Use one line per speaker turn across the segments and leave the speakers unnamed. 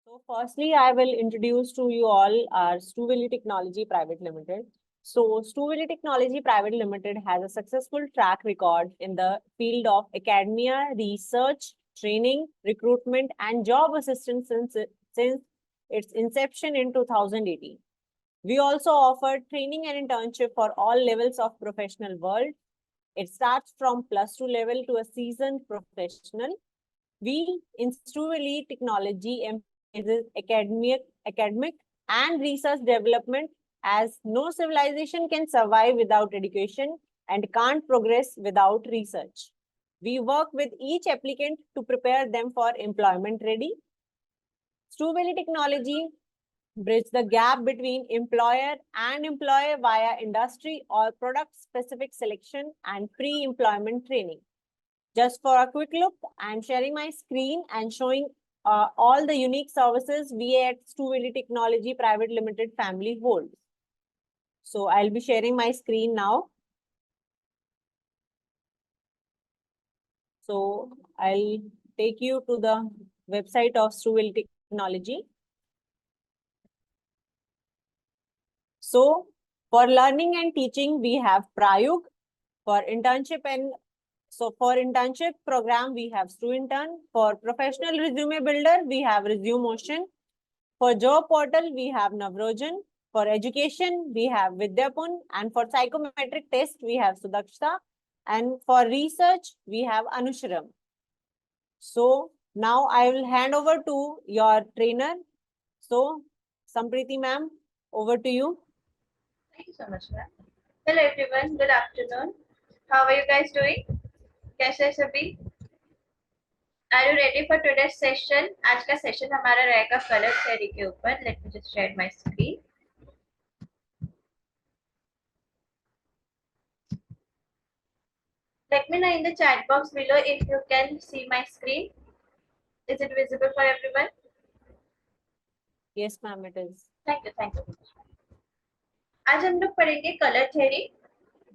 So firstly, I will introduce to you all our Stuintern Technology Private Limited. So Stuintern Technology Private Limited has a successful track record in the field of academia, research, training, recruitment, and job assistance since its inception in 2018. We also offer training and internship for all levels of professional world. It starts from +2 level to a seasoned professional. We in Stuintern Technology emphasizes academic and research development, as no civilization can survive without education and can't progress without research. We work with each applicant to prepare them for employment ready. Stuintern Technology bridge the gap between employer and employee via industry or product specific selection and pre-employment training. Just for a quick look, I'm sharing my screen and showing all the unique services we at Stuintern Technology Private Limited family holds. So I'll be sharing my screen now. So I'll take you to the website of Stuintern Technology. So for learning and teaching, we have Prayug. For internship program, we have Stuintern. For professional resume builder, we have ResumeOcean. For job portal, we have Navrojan. For education, we have Vidyapun. And for psychometric test, we have Sudakshita. And for research, we have Anushram. So now I will hand over to your trainer. So Sampriti ma'am, over to you.
Thank you so much, ma'am. Hello everyone, good afternoon. How are you guys doing? कैसे हैं सभी? Are you ready for today's session? आज का session हमारा रहेगा colour theory के ऊपर. Let me just share my screen. Let me know in the chat box below if you can see my screen. Is it visible for everyone?
Yes, ma'am, it is.
Thank you, thank you. आज हम लोग पढ़ेंगे colour theory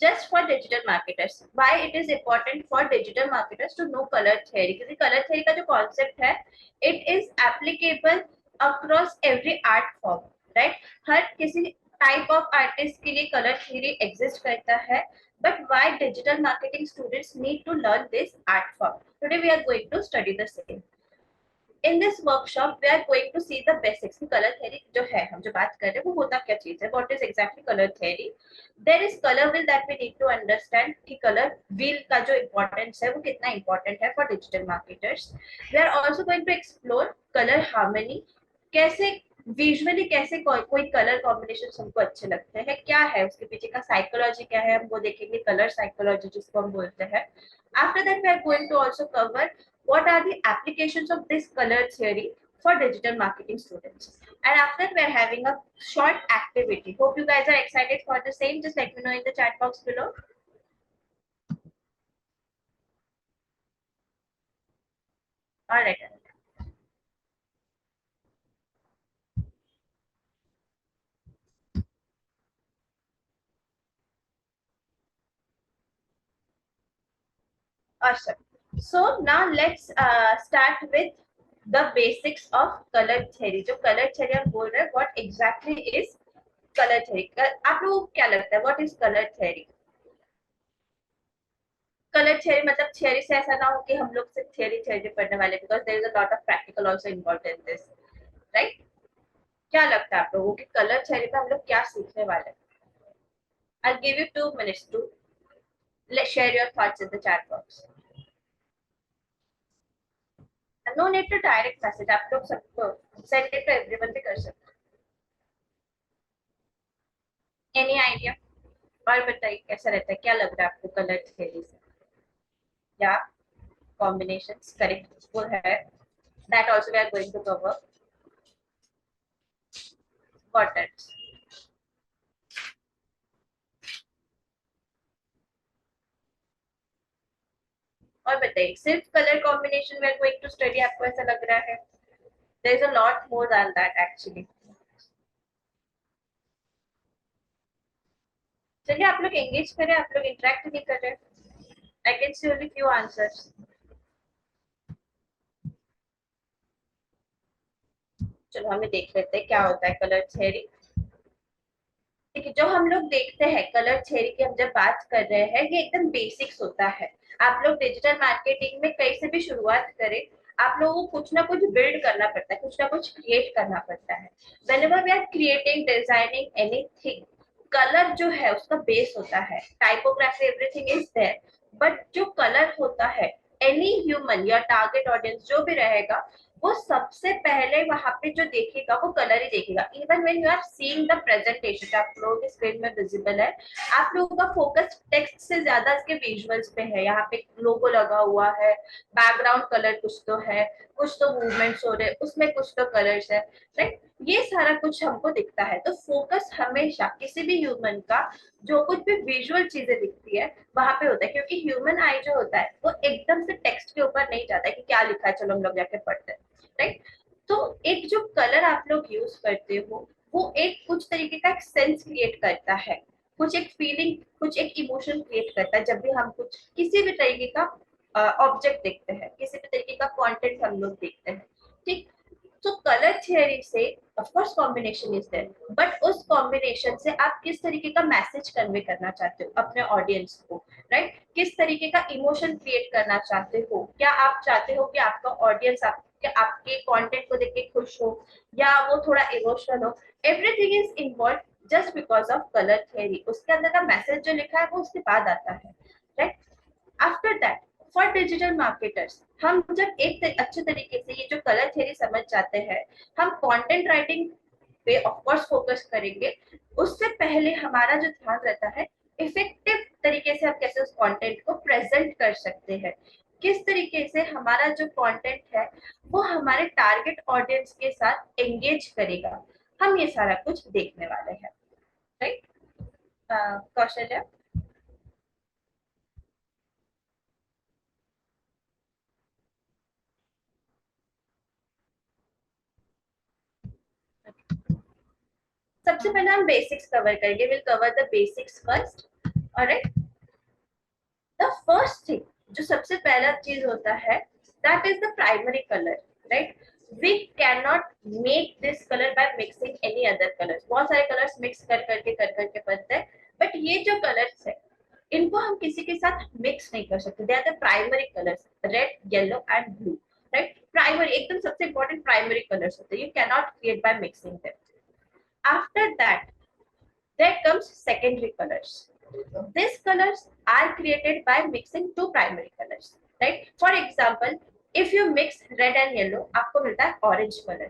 just for digital marketers. Why it is important for digital marketers to know color theory? क्योंकि color theory का जो concept है, it is applicable across every art form, right? हर किसी type of artist के लिए color theory exist करता है. But why digital marketing students need to learn this art form? Today we are going to study the same. In this workshop, we are going to see the basics. Color theory जो है हम जो बात कर रहे हैं वो होता क्या चीज है? What is exactly color theory? There is color wheel that we need to understand कि color wheel का जो importance है वो कितना important है for digital marketers. We are also going to explore color harmony. कैसे विजुअली कैसे कोई कलर कॉम्बिनेशन हमको अच्छे लगते हैं, क्या है उसके पीछे का साइकोलॉजी क्या है, हम वो देखेंगे, कलर साइकोलॉजी जिसको हम बोलते हैं. After that, we are going to also cover what are the applications of this color theory for digital marketing students. And after that, we are having a short activity. Hope you guys are excited for the same. Just let me know in the chat box below. All right. Awesome. So now let's start with the basics of color theory. जो color theory हम बोल रहे हैं, what exactly is color theory? आप लोगों को क्या लगता है? What is color theory? Color theory मतलब theory से ऐसा ना हो कि हम लोग सिर्फ theory पढ़ने वाले, because there is a lot of practical also involved in this, right? क्या लगता है आप लोगों को color theory में हम लोग क्या सीखने वाले हैं? I'll give you 2 minutes to share your thoughts in the chat box. No need to direct message. आप लोग सबको send it to everyone भी कर सकते. Any idea? और बताइए कैसा रहता है, क्या लग रहा है आपको कलर थ्योरी से? या combinations correct वो है, that also we are going to cover. What else? और बताइए, सिर्फ colour combination we are going to study, आपको ऐसा लग रहा है? There is a lot more than that actually. चलिए आप लोग एंगेज करें, आप लोग इंटरेक्ट नहीं कर रहे. I can see only few answers. चलो हमें देख लेते हैं क्या होता है कलर थ्योरी। देखिए जो हम लोग देखते हैं कलर थ्योरी की हम जब बात कर रहे हैं ये एकदम बेसिक्स होता है। आप लोग डिजिटल मार्केटिंग में कहीं से भी शुरुआत करें, आप लोगों को कुछ ना कुछ बिल्ड करना पड़ता है, कुछ ना कुछ क्रिएट करना पड़ता है। Whenever we are creating designing anything, colour जो है उसका बेस होता है। Typography everything is there, but जो कलर होता है, एनी ह्यूमन या टारगेट ऑडियंस जो भी रहेगा वो सबसे पहले वहां पे जो देखेगा वो कलर ही देखेगा। Even when you are seeing the presentation, आप लोगों की स्क्रीन में विजिबल है, आप लोगों का फोकस टेक्स्ट से ज्यादा इसके विजुअल्स पे है। यहाँ पे लोगो लगा हुआ है, बैकग्राउंड कलर कुछ तो है, कुछ तो मूवमेंट्स हो रहे, उसमें कुछ तो कलर्स है, राइट। ये सारा कुछ हमको दिखता है। तो फोकस हमेशा किसी भी ह्यूमन का जो कुछ भी विजुअल चीजें दिखती है वहां पे होता है, क्योंकि ह्यूमन आई जो होता है वो एकदम से टेक्स्ट के ऊपर नहीं जाता है कि क्या लिखा है चलो हम लोग जाके पढ़ते हैं, राइट। तो एक जो कलर आप लोग यूज करते हो वो एक कुछ तरीके का एक सेंस क्रिएट करता है, कुछ एक फीलिंग, कुछ एक इमोशन क्रिएट करता है। जब भी हम कुछ किसी भी तरीके का ऑब्जेक्ट देखते हैं, किसी भी तरीके का कंटेंट हम लोग देखते हैं, ठीक। तो कलर थियरी से of course combination is there, but उस कॉम्बिनेशन से आप किस तरीके का मैसेज कन्वे करना चाहते हो अपने ऑडियंस को, राइट। किस तरीके का इमोशन क्रिएट करना चाहते हो, क्या आप चाहते हो कि आपका ऑडियंस आपके कंटेंट को देख के खुश हो या वो थोड़ा इमोशनल हो, everything is involve just because of colour theory. उसके अंदर का मैसेज जो लिखा है वो उसके बाद आता है, right. After that for digital marketers, हम जब अच्छे तरीके से ये जो कलर थ्योरी समझ जाते हैं, हम कंटेंट राइटिंग पे ऑफ कोर्स फोकस करेंगे। उससे पहले हमारा जो ध्यान रहता है इफेक्टिव तरीके से हम कैसे उस कंटेंट को प्रेजेंट कर सकते हैं, किस तरीके से हमारा जो कंटेंट है वो हमारे टारगेट ऑडियंस के साथ एंगेज करेगा, हम ये सारा कुछ देखने वाले हैं, राइट। कौशल्या। सबसे पहले हम बेसिक्स कवर करेंगे, will cover the basics first, all right. The first thing जो सबसे पहला चीज होता है that is the primary colour, right. We can not make this colour by mixing any other colours. बहुत सारे कलर्स मिक्स कर करके बनते हैं, बट ये जो कलर्स है इनको हम किसी के साथ मिक्स नहीं कर सकते। They are the primary colours, red, yellow and blue, right. Primary एकदम सबसे इंपॉर्टेंट प्राइमरी कलर्स होते हैं, you can not create by mixing them. After that, there comes secondary colors. These colors are created by mixing two primary colors, right? For example, if you mix red and yellow, आपको मिलता है orange color.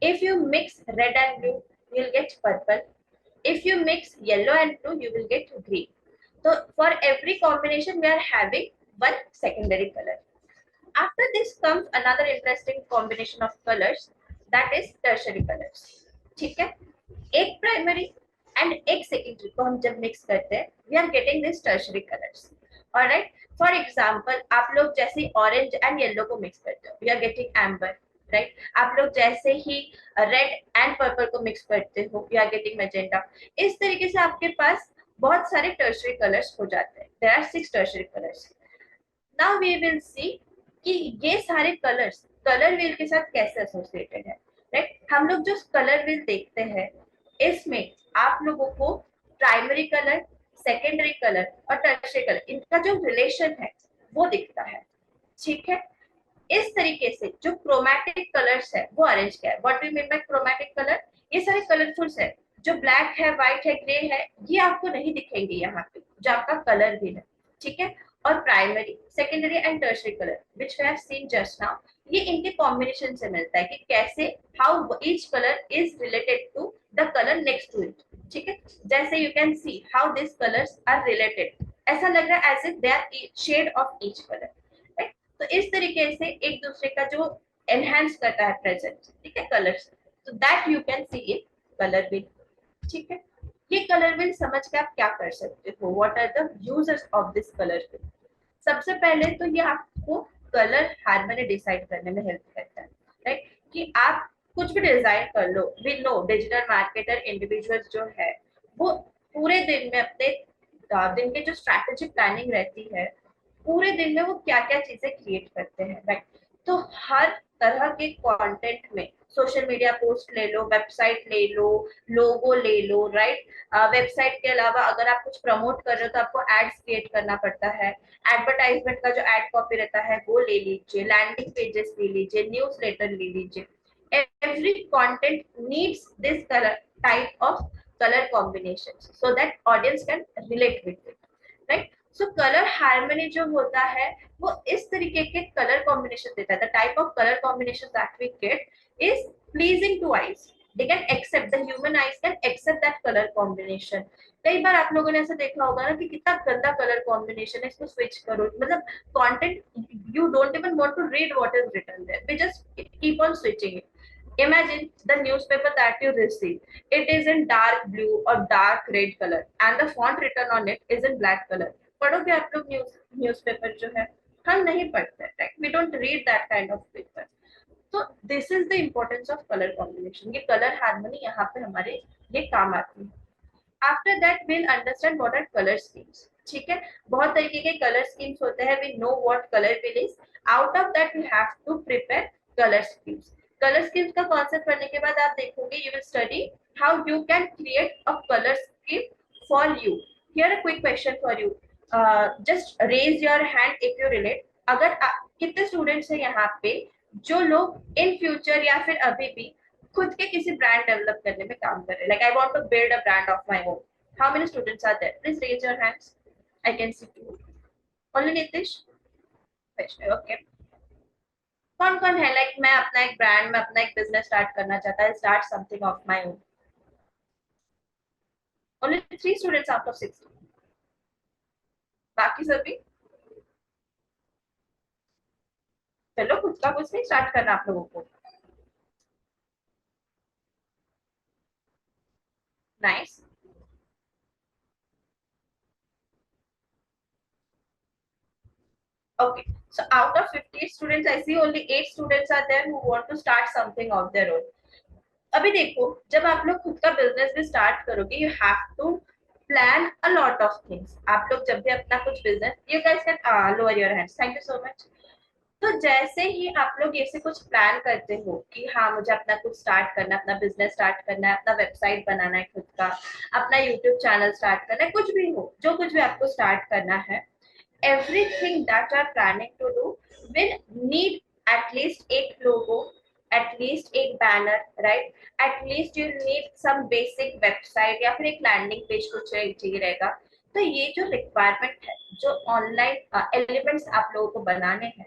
If you mix red and blue, you will get purple. If you mix yellow and blue, you will get green. So for every combination, we are having one secondary color. After this comes another interesting combination of colors, that is tertiary colors. ठीक है, एक primary and एक secondary को हम जब mix करते हैं we are getting this tertiary colours, all right. For example आप लोग जैसे ऑरेंज एंड येलो को मिक्स करते हो we are getting amber, right. आप लोग जैसे ही रेड एंड पर्पल को मिक्स करते हो वी आर गेटिंग मैजेंटा। इस तरीके से आपके पास बहुत सारे टर्शरी कलर्स हो जाते हैं। There are 6 tertiary colours. Now we will see कि ये सारे कलर्स कलर व्हील के साथ कैसे एसोसिएटेड है, राइट। हम लोग जो कलर व्हील देखते हैं इसमें आप लोगों को प्राइमरी कलर, सेकेंडरी कलर और टर्शियरी कलर इनका जो रिलेशन है वो दिखता है, ठीक है। इस तरीके से जो क्रोमैटिक कलर्स है वो अरेंज किया है। What do you mean by chromatic colour? ये सारे कलरफुल्स है, जो ब्लैक है, व्हाइट है, ग्रे है, ये आपको नहीं दिखेंगे यहाँ पे जो आपका कलर भी है, ठीक है। और primary, secondary and tertiary colour which we have seen just now, ये इनके कॉम्बिनेशन से मिलता है कि कैसे how each colour is related to the colour next to it, ठीक है। जैसे you can see how this colours are related, ऐसा लग रहा है as if they are shade of each colour, right. तो इस तरीके से एक दूसरे का जो एनहांस करता है प्रेजेंस, ठीक है, कलर्स, तो that you can C in colour wheel, ठीक है। ये कलर व्हील समझ के आप क्या कर सकते हो, what are the users of this colour wheel. सबसे पहले तो ये आपको कलर हार्मनी डिसाइड करने में हेल्प करता है, राइट। कि आप कुछ भी डिजाइन कर लो, we know digital marketer individuals जो है वो पूरे दिन में अपने दिन के जो स्ट्रैटेजिक प्लानिंग रहती है पूरे दिन में वो क्या क्या चीजें क्रिएट करते हैं, राइट। तो हर तरह के कंटेंट में सोशल मीडिया पोस्ट ले लो, वेबसाइट ले लो, लोगो ले लो, राइट। वेबसाइट के अलावा अगर आप कुछ प्रमोट कर रहे हो तो आपको एड्स क्रिएट करना पड़ता है। एडवर्टाइजमेंट का जो एड कॉपी रहता है वो ले लीजिए, लैंडिंग पेजेस ले लीजिए, न्यूज लेटर ले लीजिए। every content needs this color type of color combinations so that audience can relate with it, right? So color harmony जो होता है वो इस तरीके के कलर कॉम्बिनेशन देता है। The type of colour combination that we get is pleasing to eyes. They can accept, the human eyes can accept that colour combination. कई बार आप लोगों ने ऐसा देखा होगा ना कि कितना गंदा कलर कॉम्बिनेशन है, इसको स्विच करो, मतलब content you don't even want to read what is written there, we just keep on switching it. Imagine the newspaper that you receive. It is in dark blue or dark red color, and the font written on it is in black color. पढ़ोगे आप लोग newspaper जो है? हम नहीं पढ़ते, right? We don't read that kind of paper. So this is the importance of color combination. ये color harmony यहाँ पे हमारे ये काम आती है। After that we'll understand what are color schemes. ठीक है, बहुत तरीके के कलर स्कीम्स होते हैं। we know what color wheel is. out of that we have to prepare color schemes. Colour schemes का कॉन्सेप्ट पढ़ने के बाद आप देखोगे you will study how you can create a color scheme for you. Here a quick question for you. Just raise your hand if you relate. अगर कितने students हैं यहाँ पे जो लोग इन फ्यूचर या फिर अभी भी खुद के किसी ब्रांड डेवलप करने में काम कर रहे हैं? Like I want to build a brand of my own. How many students are there? Please raise your hands. I can see two. Only Nitish. Okay. कौन कौन है लाइक मैं अपना एक ब्रांड, मैं अपना एक बिजनेस स्टार्ट करना चाहता है, start something of my own? Only 3 students out of 60. बाकी सभी चलो खुद का कुछ नहीं स्टार्ट करना आप लोगों को. Nice. Okay, so out of 50 students, I see only 8 students are there who want to start something of their own. अभी देखो, जब आप लोग खुद का बिजनेस भी स्टार्ट करोगे, you have to plan a lot of things. आप लोग जब भी अपना कुछ business, you guys can lower your hands. Thank you so much. तो जैसे ही आप लोग ऐसे कुछ प्लान करते हो कि हाँ मुझे अपना कुछ स्टार्ट करना है, अपना बिजनेस स्टार्ट करना है, अपना वेबसाइट बनाना है खुद का, अपना यूट्यूब चैनल स्टार्ट करना है, कुछ भी हो, जो कुछ भी आपको स्टार्ट करना है, everything that you are planning to do will need at least एक logo, at least एक banner, right? At least you need some basic website या फिर एक landing page कुछ चाहिए रहेगा. तो ये जो requirement है, जो online elements आप लोगों को बनाने हैं,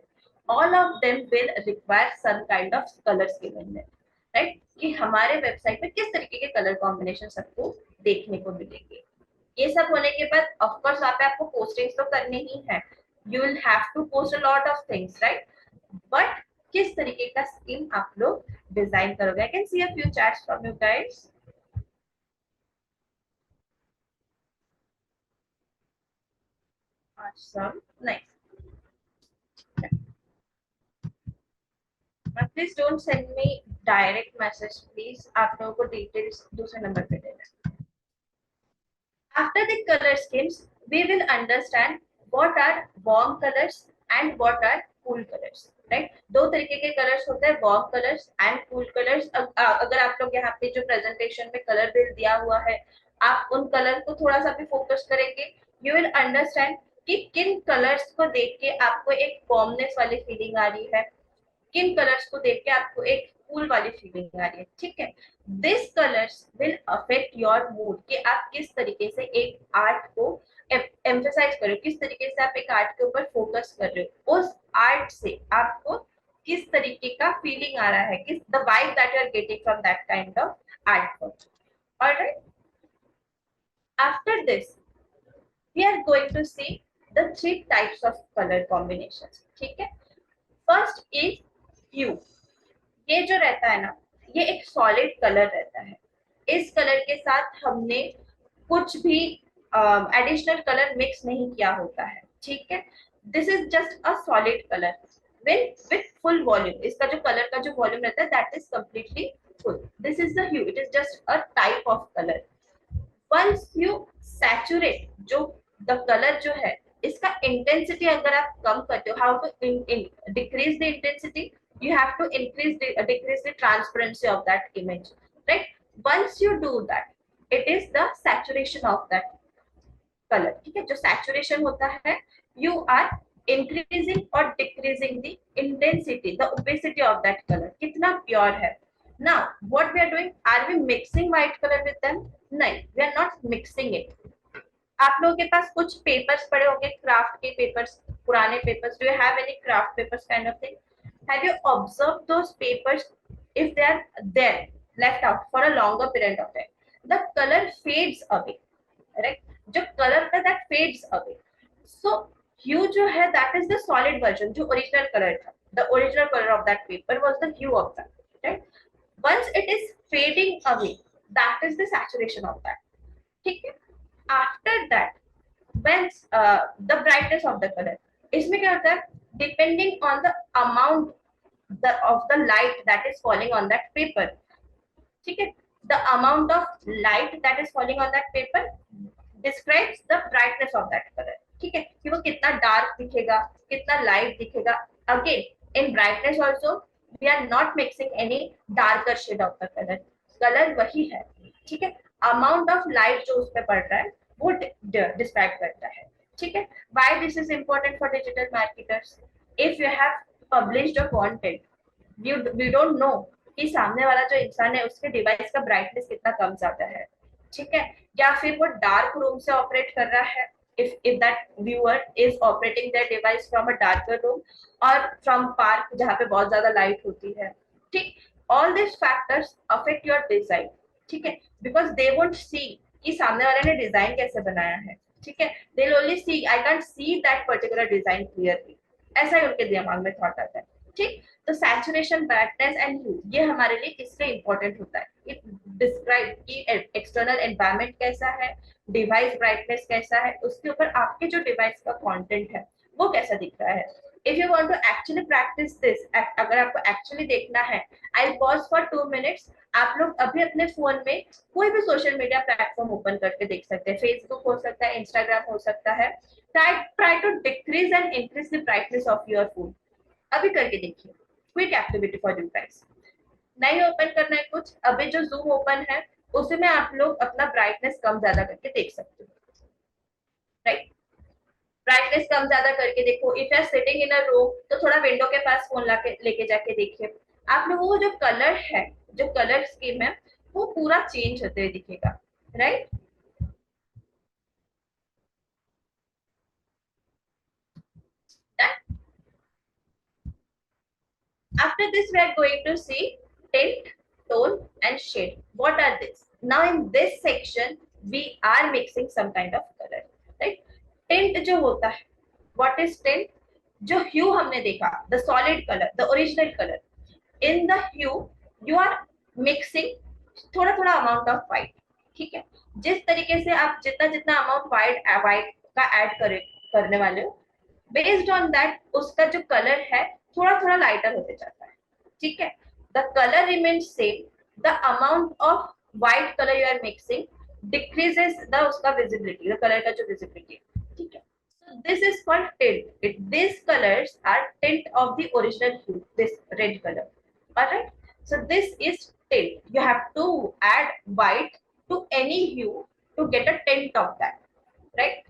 all of them will require some kind of color scheme in there, right? कि हमारे वेबसाइट में किस तरीके के कलर कॉम्बिनेशन सबको देखने को मिलेंगे. ये सब होने के बाद ऑफ कोर्स वहाँ पे आपको पोस्टिंग्स तो करनी ही है. You will have to post a lot of things, right? But किस तरीके का स्कीम आप लोग डिजाइन करोगे? I can see a few chats from you guys. awesome, nice. Please don't send me direct message please. आप लोगों को details दूसरे नंबर पे देना. After the color schemes, we will understand what are warm colors and what are cool colors. Right? दो तरीके के colours होते हैं, warm colors and cool colors. अगर आप लोग यहाँ पे जो प्रेजेंटेशन में कलर बिल दिया हुआ है, आप उन कलर को थोड़ा सा भी फोकस करेंगे, you will understand कि किन कलर्स को देख के आपको एक वार्मनेस वाली फीलिंग आ रही है, किन कलर्स को देख के आपको एक कूल वाली फीलिंग आ रही है. ठीक है, this colours will affect your mood कि आप किस तरीके से एक आर्ट को एम्फेसाइज कर रहे हो, किस तरीके से आप एक आर्ट के ऊपर फोकस कर रहे हो, उस आर्ट से आपको किस तरीके का फीलिंग आ रहा है, किस the vibe that you are getting from that kind of art work. Alright, after this we are going to see the 3 types of color combinations. ठीक है, फर्स्ट इज ह्यू. ये जो रहता है ना, ये एक सॉलिड कलर रहता है. इस कलर के साथ हमने कुछ भी एडिशनल कलर मिक्स नहीं किया होता है. ठीक है, this is just a solid colour with full volume. इसका जो कलर का जो वॉल्यूम रहता है that is completely full. This is the hue. It is just a type of colour. Once you saturate जो द कलर जो है, इसका इंटेंसिटी अगर आप कम करते हो, how to decrease the intensity, You have to decrease the transparency of that image, right? Once you do that, it is the saturation of that color. ठीक है, जो saturation होता है, you are increasing or decreasing the intensity, the opacity of that color, कितना pure है. Now what we are doing, are we mixing white color with them? नहीं, we are not mixing it. आप लोगों के पास कुछ papers पड़े होंगे, craft के पेपर्स, पुराने papers. Do you have any craft papers kind of thing? Have you observe those papers? If they are there left out for a longer period of time, the colour fades away, right? जो colour था that fades away. So hue जो है that is the solid version, जो original colour था. The original colour of that paper was the hue of that, right? Once it is fading away, that is the saturation of that. ठीक है? After that, when the brightness of the color, इसमें क्या होता है? Depending on the amount of the light that is falling on that paper, ठीक है? The amount of light that is falling on that paper describes the brightness of that color. ठीक है? कि वो कितना डार्क दिखेगा, कितना लाइट दिखेगा. Again, in brightness also, we are not mixing any darker shade of the color. Colour वही है, ठीक है? अमाउंट ऑफ लाइट जो उस पर पड़ रहा है वो डिस्क्राइब करता है, ठीक है? Why this is important for digital marketers? If you have published a content, we don't know कि सामने वाला जो इंसान है उसके डिवाइस का ब्राइटनेस कितना कम ज्यादा है, ठीक है? या फिर वो डार्क रूम से ऑपरेट कर रहा है, if that viewer is operating their device from a darker room or from park जहाँ पे बहुत ज्यादा लाइट होती है, ठीक? all these factors affect your design, ठीक है? because they won't see कि सामने वाले ने डिजाइन कैसे बनाया है, ठीक है? they'll only see, I can't see that particular design clearly, ऐसा ही उनके दिमाग में थॉट आता है, ठीक? तो सैचुरेशन, ब्राइटनेस एंड ह्यू ये हमारे लिए इसलिए इंपॉर्टेंट होता है. इट डिस्क्राइब कि एक्सटर्नल एनवायरनमेंट कैसा है, डिवाइस ब्राइटनेस कैसा है, उसके ऊपर आपके जो डिवाइस का कंटेंट है वो कैसा दिख रहा है. If you want to actually practise this, अगर आपको एक्चुअली देखना है, आई पॉज फॉर 2 मिनट्स. आप लोग अभी अपने फोन में कोई भी सोशल मीडिया प्लेटफॉर्म ओपन करके देख सकते हैं. फेसबुक हो सकता है, इंस्टाग्राम हो सकता है. Try to decrease and increase the brightness of your phone. अभी करके देखिए. Quick activity for you guys. नहीं ओपन करना है कुछ, अभी जो जूम ओपन है उसमें आप लोग अपना ब्राइटनेस कम ज्यादा करके देख सकते हो, राइट? ब्राइटनेस कम ज्यादा करके देखो. If you are sitting in a room तो थोड़ा विंडो के पास फोन लेके जाके देखिए. आप लोगों को जो कलर है, जो कलर स्कीम है वो पूरा चेंज होते हुए दिखेगा, right? After this, we are going to see tint, tone, and shade. What are these? Now, in this section, we are mixing some kind of color, right? Tint जो होता है, what is tint? जो hue हमने देखा, the solid color, the original color. In the hue, you are mixing थोड़ा थोड़ा amount of white, ठीक है? जिस तरीके से आप जितना जितना amount white का add करने वाले हो, बेस्ड ऑन दैट उसका जो कलर है थोड़ा थोड़ा लाइटर होते जाता है, ठीक है? The colour remains same, the amount of white colour you are mixing decreases the उसका विजिबिलिटी, द कलर का जो विजिबिलिटी, ठीक है? So this is called tint. These colors are tint of the original hue, this red color. Alright, so this is tint. You have to add white to any hue to get a tint of that, right?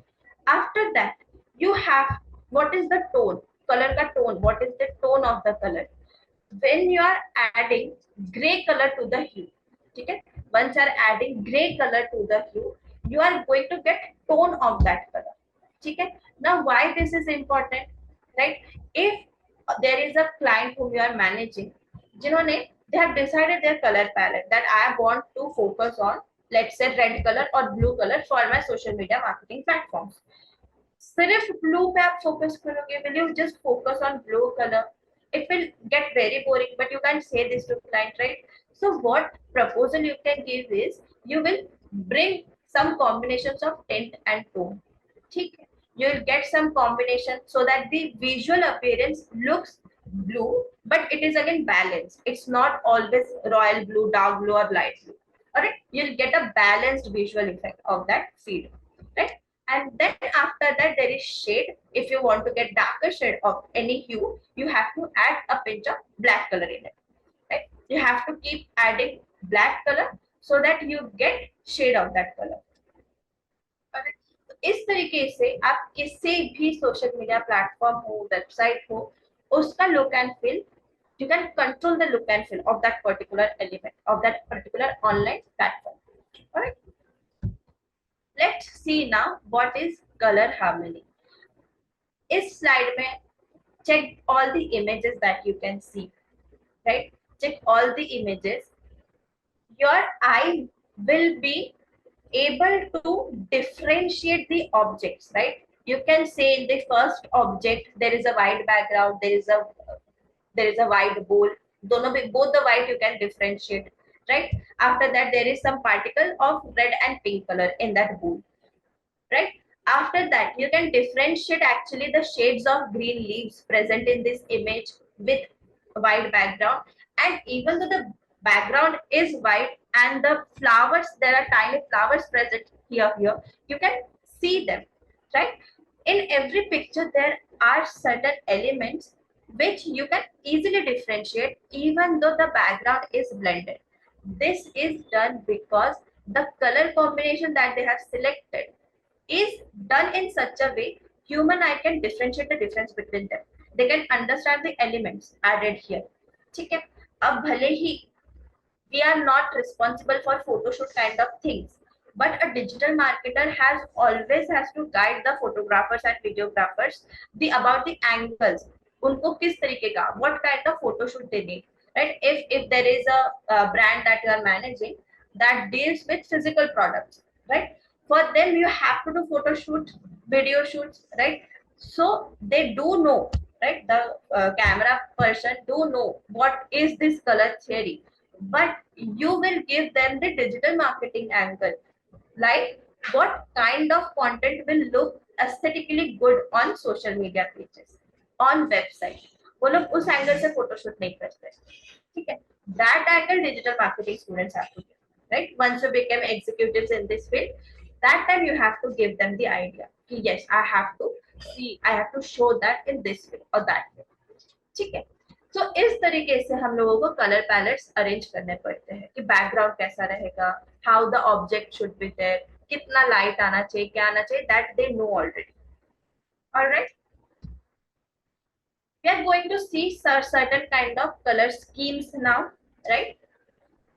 After that, you have what is the tone, color ka tone, what is the tone of the color. When you are adding gray color to the hue, ठीक है? Once you are adding gray color to the hue, you are going to get tone of that color, ठीक है? Now why this is important, right? If there is a client whom you are managing, जिन्होंने they have decided their color palette that I want to focus on, let's say red color or blue color for my social media marketing platforms. सिर्फ blue पे आप focus करोगे, will you just focus on blue color? It will get very boring, but you can't say this to client, right? So what proposal you can give is you will bring some combinations of tint and tone, ठीक है? You will get some combination so that the visual appearance looks blue, but it is again balanced. It's not always royal blue, dark blue or light blue. Alright, you'll get a balanced visual effect of that feed, right? and then after that there is shade. If you want to get darker shade of any hue, you have to add a pinch of black color in it, right? You have to keep adding black color so that you get shade of that color. तो इस तरीके से आप किसी भी social media platform हो, website हो, उसका look and feel, you can control the look and feel of that particular element, of that particular online platform. All right, let's see now what is color harmony. इस slide में check all the images that you can see, right? Check all the images. Your eye will be able to differentiate the objects, right? You can say in the first object there is a white background, there is a white bowl. Dono both the white you can differentiate, right? After that there is some particle of red and pink color in that bowl, right? After that you can differentiate actually the shades of green leaves present in this image with white background. And even though the background is white and the flowers, there are tiny flowers present here, you can see them, right? In every picture there are certain elements which you can easily differentiate even though the background is blended. This is done because the color combination that they have selected is done in such a way human eye can differentiate the difference between them. They can understand the elements added here. ठीक है, अब भले ही we are not responsible for photo shoot kind of things, but a digital marketer has always has to guide the photographers and videographers the about the angles, उनको किस तरीके का, what kind of photo shoot they need, right? If there is a brand that you are managing that deals with physical products, right? For them you have to do photo shoot, video shoots, right? So they do know, right? The camera person do know what is this color theory, but you will give them the digital marketing angle, like what kind of content will look aesthetically good on social media pages, on website. वो लोग उस angle से photoshoot नहीं करते, ठीक है? That angle digital marketing students have to give, right? Once you become executives in this field, that time you have to give them the idea कि yes, I have to see, I have to show that in this way or that way, ठीक है? तो इस तरीके से हम लोगों को कलर पैलेट्स अरेंज करने पड़ते हैं कि बैकग्राउंड कैसा रहेगा, how the object should be there, कितना लाइट आना चाहिए, क्या आना चाहिए, that they know already. Alright, we are going to see certain kind of color schemes now, right?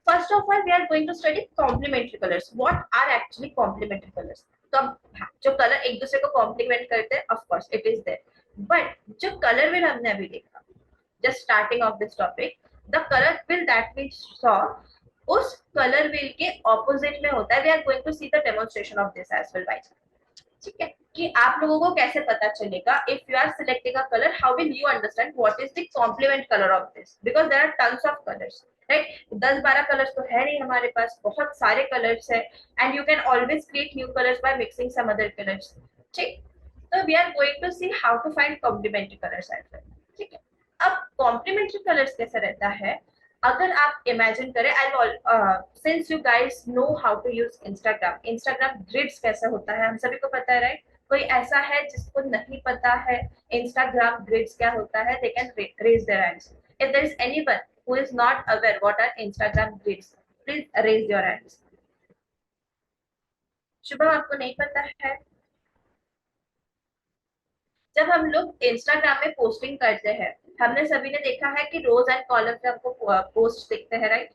First of all we are going to study complementary colors. What are actually complementary colors? तो जो colour एक दूसरे को complement करते हैं, of course it is there, but जो colour wheel हमने अभी देखा, just starting of this topic, the color wheel that we saw, उस color wheel के opposite में होता है. We are going to see the demonstration of this as well, guys. ठीक है, कि आप लोगों को कैसे पता चलेगा if you are selecting a color, how will you understand what is the complement color of this, because there are tons of colors, right? 10-12 colors तो है नहीं हमारे पास, बहुत सारे colors है, and you can always create new colors by mixing some other colors. ठीक, तो we are going to see how to find complementary colors as well. ठीक है, अब complementary colors कैसा रहता है, अगर आप इमेजिन करें, since you guys know how to use Instagram grids कैसा होता है हम सभी को पता है, राइट? कोई ऐसा है जिसको नहीं पता है इंस्टाग्राम ग्रिड्स क्या होता है, they can raise their hands. If there is anyone who is not aware what are Instagram grids, please raise your hands. Shubham, आपको नहीं पता है? जब हम लोग इंस्टाग्राम में पोस्टिंग करते हैं, हमने सभी ने देखा है कि रोज एंड कॉलम पे हमको पोस्ट दिखते हैं, राइट?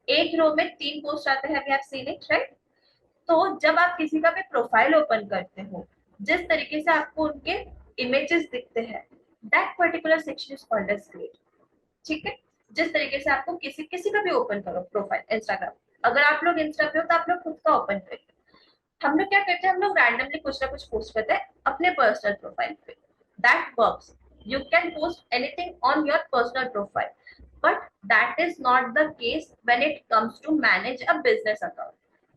एक रो में 3 पोस्ट आते हैं, we have seen it, right? तो जब आप किसी का भी प्रोफाइल ओपन करते हो, जिस तरीके से आपको उनके इमेजेस दिखते हैं, that particular section is called as grid. ठीक है, जिस तरीके से आपको किसी का भी ओपन करो प्रोफाइल इंस्टाग्राम, अगर आप लोग इंस्टा पे हो तो आप लोग खुद का ओपन करिए. हम लोग क्या करते हैं, हम लोग रैंडमली कुछ ना कुछ पोस्ट करते हैं अपने पर्सनल प्रोफाइल पे. That works, you can post anything on your personal profile, but that is not the case when it comes to manage a business account,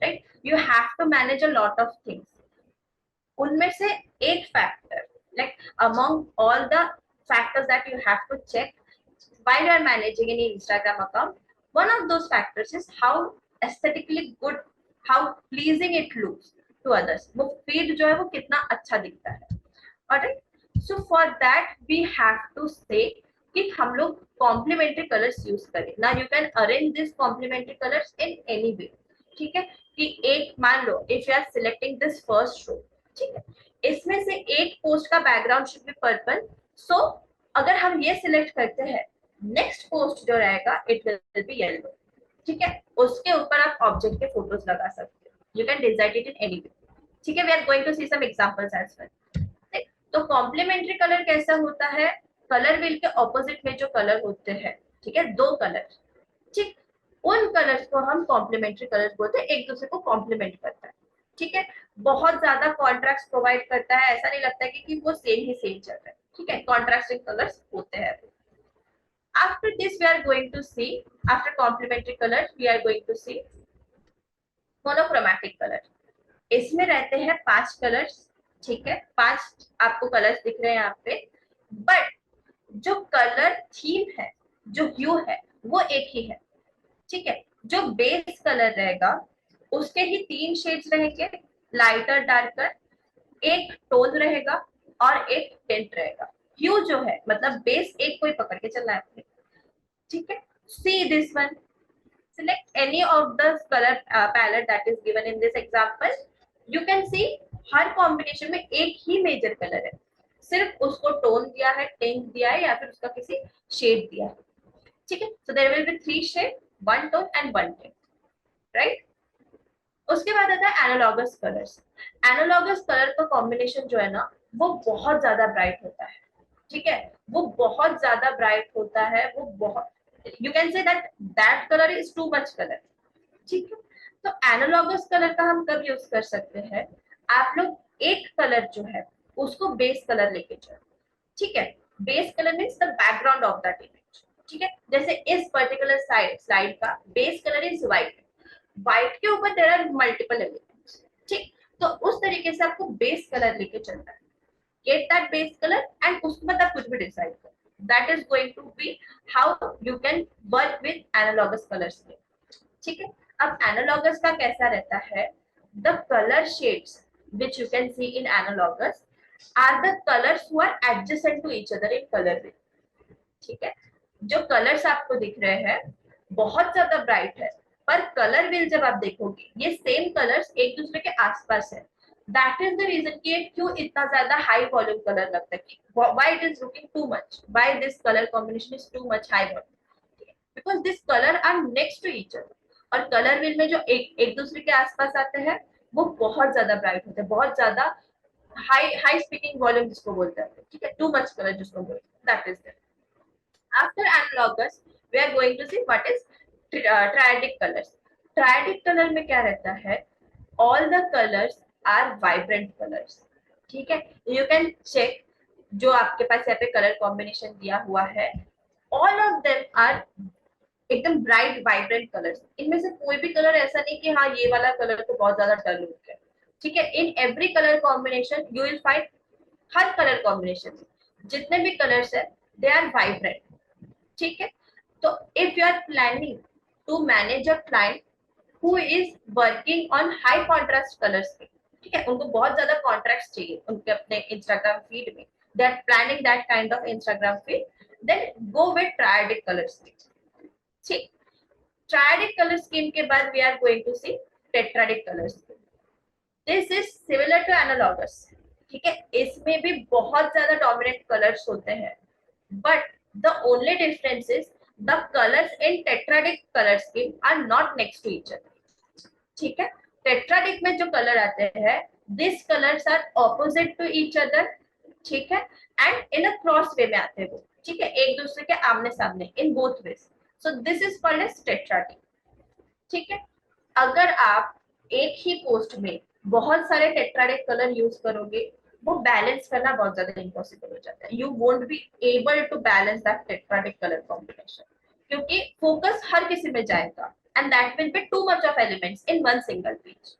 right? You have to manage a lot of things. उनमें से एक factor, like among all the factors that you have to check while you are managing any Instagram account, one of those factors is how aesthetically good, how pleasing it looks. To others, वो feed जो है वो कितना अच्छा दिखता है। Alright, so for that we have to say कि हम लोग कॉम्प्लीमेंट्री कलर्स यूज करें ना। You can arrange this complementary colours in any way, ठीक है। कि एक मान लो if you are selecting this first row, ठीक है, इसमें से एक पोस्ट का background should be purple, so अगर हम ये सिलेक्ट करते हैं, नेक्स्ट पोस्ट जो रहेगा इट विल बी येलो, ठीक है। उसके ऊपर आप ऑब्जेक्ट के फोटोज लगा सकते हो, you can design it in any way, ठीक है। We are going to see some examples as well. तो कॉम्प्लीमेंट्री कलर कैसा होता है, कलर व्हील के ऑपोजिट में जो कलर होते हैं, ठीक है, दो कलर, ठीक, उन कलर्स को हम कॉम्प्लीमेंट्री कलर्स बोलते हैं, एक दूसरे को कॉम्प्लीमेंट करता है, ठीक है। बहुत ज्यादा कॉन्ट्रास्ट प्रोवाइड करता है, ऐसा नहीं लगता है कि वो सेम ही सेम चल रहा है, ठीक है, कॉन्ट्रास्टिंग कलर्स होते हैं। After this we are going to see, after complementary colors we are going to see monochromatic color। इसमें रहते हैं 5 कलर्स, ठीक है, 5 आपको कलर्स दिख रहे हैं यहाँ पे, बट जो कलर थीम है, जो ह्यू है, वो एक ही है, ठीक है। जो बेस कलर रहेगा उसके ही 3 शेड्स रहेंगे, लाइटर डार्कर, एक टोन रहेगा और एक टिंट रहेगा। ह्यू जो है मतलब बेस एक कोई पकड़ के चलना है, ठीक है। See this one, select any of the color palette that is given in this example। you can see her combination में एक ही मेजर कलर है, सिर्फ उसको टोन दिया है, टिंट दिया है या फिर उसका किसी शेड दिया है, ठीक है। so there will be 3 shade, 1 tone and 1 tint, right। उसके बाद आता है एनालॉगस कलर्स। एनालॉगस कलर का कॉम्बिनेशन जो है ना वो बहुत ज्यादा ब्राइट होता है, ठीक है, वो बहुत ज्यादा ब्राइट होता है, वो बहुत, you can say that that colour is too much colour, ठीक है। तो एनालॉगस कलर का हम कब यूज कर सकते हैं, आप लोग एक कलर जो है उसको बेस कलर लेके चलो, ठीक है। Base colour means the background of that image, ठीक है। जैसे इस पर्टिकुलर स्लाइड का base colour is white, white के ऊपर देयर आर मल्टीपल एलिमेंट्स, ठीक। तो उस तरीके से आपको बेस कलर लेके चलना है, get that base colour and उसके बाद आप कुछ भी डिसाइड करो, that is going to be how you can work with analogous colours, ठीक है। अब एनालॉगस का कैसा रहता है, the colour shades which you can see in analogous are the colors who are adjacent to each other in color wheel, ठीक है। जो कलर्स आपको दिख रहे हैं बहुत ज्यादा ब्राइट है, पर कलर व्हील जब आप देखोगे ये सेम कलर्स एक दूसरे के आसपास है, दैट इज द रीजन कि क्यों इतना ज्यादा हाई वॉल्यूम कलर लगता है, why it is looking too much, why this colour combination is too much high volume, because this colour are next to each other. और कलर व्हील में जो एक दूसरे के आसपास आते हैं वो बहुत ज्यादा ब्राइट होते हैं, बहुत ज्यादा हाई हाई स्पीकिंग वॉल्यूम जिसको बोलते हैं, ठीक है, टू मच कलर जिसको बोलते हैं, that is there. After analogous, we are going to see what is triadic colors। Triadic color में क्या रहता है, all the colors are vibrant colors, ठीक है। You can check जो आपके पास यहाँ पे कलर कॉम्बिनेशन दिया हुआ है, all of them are एकदम ब्राइट वाइब्रेंट कलर्स। इनमें से कोई भी कलर ऐसा नहीं कि हाँ ये वाला कलर तो बहुत ज्यादा डल हो गया, ठीक है। In every colour combination you will find, her colour combination जितने भी कलर्स है दे आर वाइब्रेंट, ठीक है। तो if you are planning to manage a client who is working on high contrast colour scheme, ठीक है, उनको बहुत ज्यादा कॉन्ट्रास्ट चाहिए उनके अपने इंस्टाग्राम फीड में, they are planning that kind of Instagram feed, then go with triadic colour scheme, ठीक। ट्रायडिक कलर स्कीम के बाद we are going to see tetradic colour scheme. This is similar to analogous, ठीक है, इसमें भी बहुत ज्यादा डोमिनेंट कलर्स होते हैं, but the only difference is the colors in tetradic color scheme are not next to each other, ठीक है। tetradic में जो कलर आते हैं these colors are opposite to each other, ठीक है, and in a cross way में आते हैं वो, ठीक है, एक दूसरे के आमने सामने, in both ways, so this is called as tetradic, ठीक है। अगर आप एक ही पोस्ट में बहुत सारे टेट्राडिक कलर यूज करोगे वो बैलेंस करना बहुत ज्यादा इम्पॉसिबल हो जाता है, you won't be able to balance that tetradic colour combination, क्योंकि फोकस हर किसी में जाएगा and that will be too much of elements in one single page,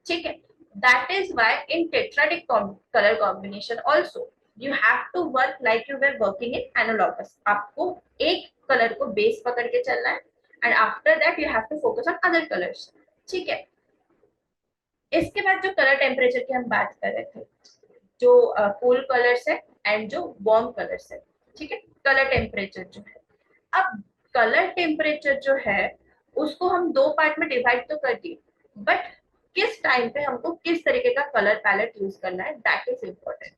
ठीक है। That is why in tetradic colour combination also you have to work like you were working in analogous, आपको एक colour को base पकड़ के चलना है and after that you have to focus on other colours, ठीक है। इसके बाद जो कलर टेम्परेचर की हम बात कर रहे थे, जो कूल कलर्स है एंड जो वार्म कलर्स है, ठीक है, कलर टेम्परेचर जो है। अब कलर टेम्परेचर जो है उसको हम दो पार्ट में डिवाइड तो कर दिए, बट किस टाइम पे हमको किस तरीके का कलर पैलेट यूज करना है, दैट इज इम्पोर्टेंट।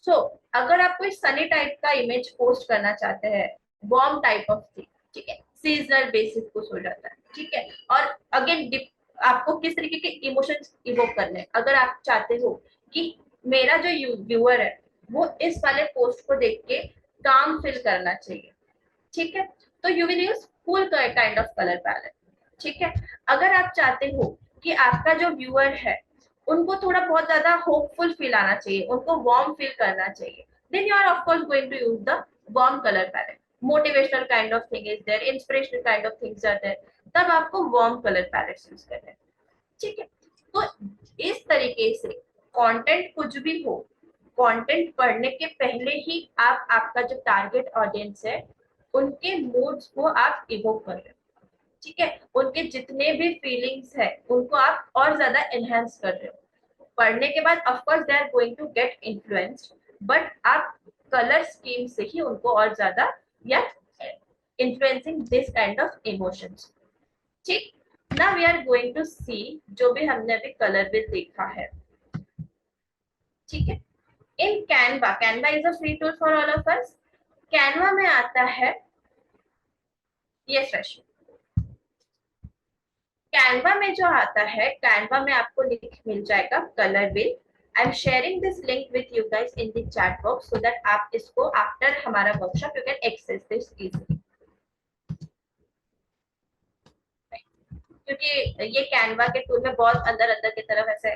सो अगर आप कोई सनी टाइप का इमेज पोस्ट करना चाहते हैं, वार्म टाइप ऑफ थिंग, ठीक है, सीजनल बेसिस कुछ हो जाता है, ठीक है, और अगेन आपको किस तरीके के इमोशंस इवोक करने हैं। अगर आप चाहते हो कि मेरा जो व्यूअर है वो इस वाले पोस्ट को देख के काम फील करना चाहिए, ठीक है, तो you will use full kind of colour palette, ठीक है। अगर आप चाहते हो कि आपका जो व्यूअर है उनको थोड़ा बहुत ज्यादा होपफुल फील आना चाहिए, उनको वार्म फील करना चाहिए, then you are of course going to use the warm colour palette. Motivational kind of thing is there, inspirational kind of things are there, तब आपको वार्म कलर पैलेट्स यूज करना है, ठीक है। तो इस तरीके से कंटेंट कुछ भी हो, कंटेंट पढ़ने के पहले ही आप आपका जो टारगेट ऑडियंस है उनके मूड्स को आप इवोक कर रहे हो, ठीक है, उनके जितने भी फीलिंग्स है उनको आप और ज्यादा एनहेंस कर रहे हो। पढ़ने के बाद of course they are going to get influenced, but आप कलर स्कीम से ही उनको और ज्यादा या influencing this kind of emotions, ठीक। Now we are going to see जो भी हमने अभी कलर विल देखा है, ठीक है। In Canva, Canva is a free tool for all of us. Canva में आता है, यस रश, कैनवा में जो आता है, कैनवा में आपको लिख मिल जाएगा colour wheel. I am sharing this link with you guys in the chat box so that आप इसको आफ्टर हमारा workshop you can access this easily, क्योंकि ये कैनवा के टूल में बहुत अंदर अंदर की तरफ ऐसे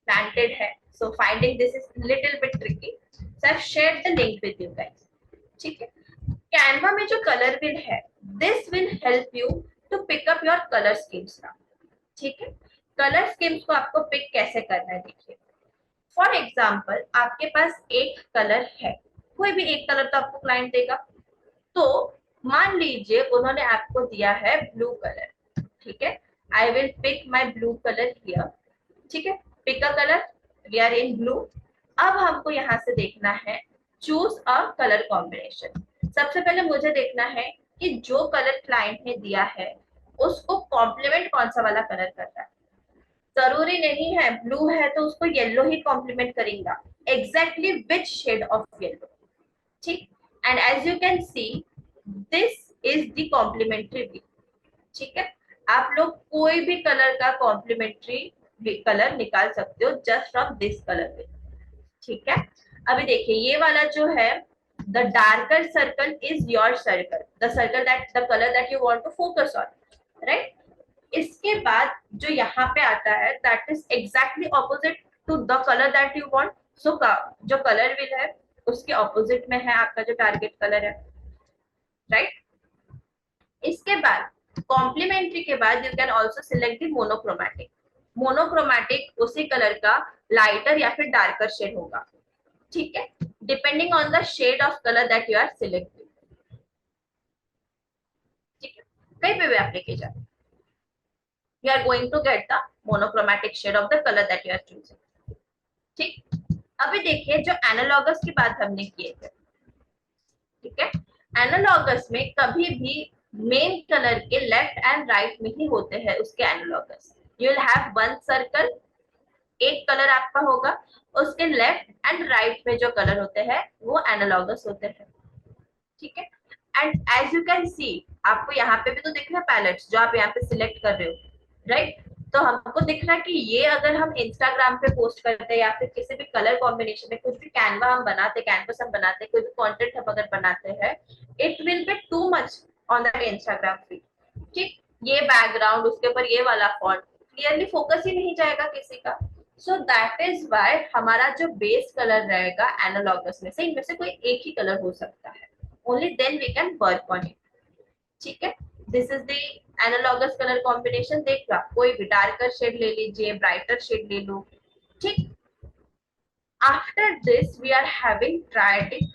प्लांटेड है, so finding this is little bit tricky, so I have shared the link with you guys, ठीक है। कैनवा में जो कलर विल है, this will help you to pick up your colour schemes now, ठीक है। Colour schemes को आपको pick कैसे करना है, देखिए। फॉर एग्जाम्पल आपके पास एक कलर है, कोई भी एक कलर तो आपको क्लाइंट देगा, तो मान लीजिए उन्होंने आपको दिया है ब्लू कलर, ठीक है। I will pick my blue colour here, ठीक है, pick a colour, we are in blue. अब हमको यहाँ से देखना है चूज अ कलर कॉम्बिनेशन। सबसे पहले मुझे देखना है कि जो कलर क्लाइंट ने दिया है उसको कॉम्प्लीमेंट कौन सा वाला कलर कर रहा है। जरूरी नहीं है ब्लू है तो उसको येलो ही कॉम्प्लीमेंट करेगा, exactly which shade of yellow, ठीक। And as you can see this is the complementary wheel, ठीक है। आप लोग कोई भी कलर का कॉम्प्लीमेंट्री कलर निकाल सकते हो just from this colour wheel, ठीक है। अभी देखिए ये वाला जो है, the darker circle is your circle, the circle that the colour that you want to focus on, right. इसके बाद जो यहाँ पे आता है that is exactly opposite to the colour that you want, so जो कलर विल है उसके ऑपोजिट में है आपका जो टारगेट कलर है, राइट। इसके बाद कॉम्प्लीमेंट्री के बाद you can also select the monochromatic. Monochromatic उसी कलर का लाइटर या फिर डार्कर शेड होगा, ठीक है, depending on the shade of colour that you are selecting, ठीक है। कहीं पे भी आप लेके जाए, you are going to get the monochromatic shade of the color that you are choosing, ठीक। अभी देखिए जो एनालॉगस की बात हमने किए थे, ठीक है, एनालॉगस में कभी भी मेन कलर के लेफ्ट एंड राइट में ही होते हैं उसके analogous. You will have one circle, एक कलर आपका होगा, उसके लेफ्ट एंड राइट में जो कलर होते हैं वो एनालॉगस होते हैं, ठीक है। And as you can see आपको यहाँ पे भी तो दिख रहा है पैलेट्स जो आप यहाँ पे सिलेक्ट कर रहे हो, राइट। तो हमको दिख रहा है कि ये अगर हम इंस्टाग्राम पे पोस्ट करते हैं या फिर किसी भी कलर कॉम्बिनेशन में कुछ भी कैनवा हम बनाते, कैनवस हम बनाते, कोई भी कंटेंट हम अगर बनाते हैं, it will be too much on that Instagram feed, ठीक। ये बैकग्राउंड उसके ऊपर ये वाला फॉन्ट क्लियरली फोकस ही नहीं जाएगा किसी का। सो दैट इज वाई हमारा जो बेस कलर रहेगा एनालॉगस में से इनमें से कोई एक ही कलर हो सकता है, only then we can work on it, ठीक है। This is the analogous colour combination, देख लो कोई भी डार्कर शेड ले लीजिए, ब्राइटर शेड ले लो, ठीक। After this we are having triadic.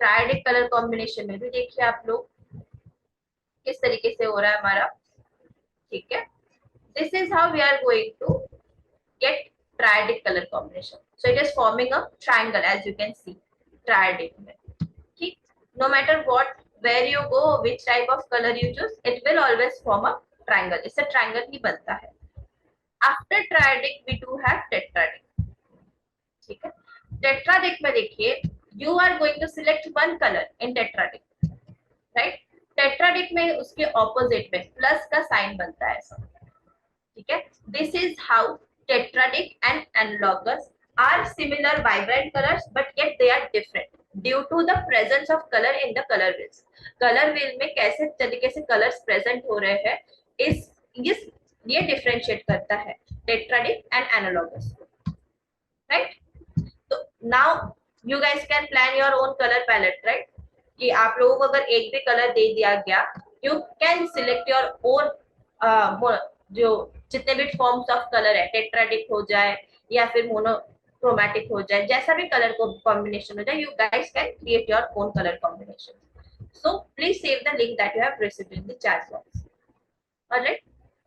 Triadic colour combination में भी देखिए आप लोग किस तरीके से हो रहा है हमारा, ठीक है। this is how we are going to get triadic color combination. So it is forming a triangle, as you can see, triadic में, ठीक? No matter what, where you go, which type of color you choose, it will always form a triangle. इससे triangle ही बनता है. After triadic, we do have tetradic. ठीक है? Tetradic में देखिए, you are going to select one color in tetradic, right? Tetradic में उसके opposite में plus का sign बनता है ऐसा. ठीक है? This is how tetradic and analogous are similar vibrant colors, but yet they are different due to the presence of color in the color wheels. Color wheel में कैसे तरीके से colors present हो रहे हैं, इस ये differentiate करता है tetradic and analogous, right? So now you guys can plan your own color palette, right? कि आप लोगों को अगर एक भी कलर दे दिया गया, you can select your own जो जितने भी फॉर्म्स ऑफ कलर है, टेट्राडिक हो जाए या फिर मोनोक्रोमैटिक हो जाए, जैसा भी कलर को कॉम्बिनेशन हो जाए, you guys can create your own color combination. So please save the link that you have received in the chat box. Alright,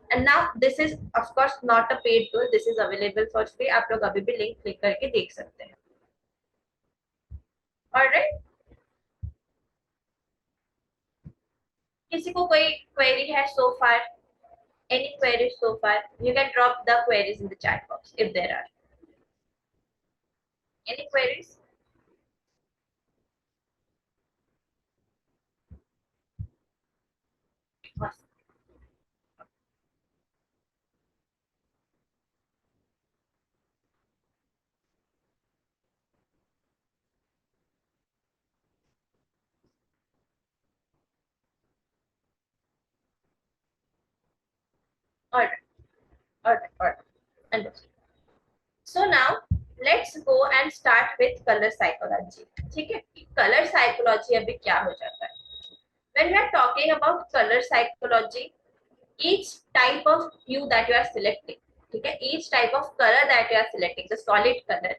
and now this is of course not a paid tool, this is available for free. आप लोग अभी भी link click करके देख सकते हैं. Alright, किसी को कोई क्वेरी है so far? Any queries so far? You can drop the queries in the chat box if there are. Any queries? Alright, alright. Understood. So now let's go and start with color psychology. ठीक है? Color psychology अभी क्या हो जाता है? When we are talking about color psychology, each type of hue that you are selecting, ठीक है? Each type of color that you are selecting, the solid color,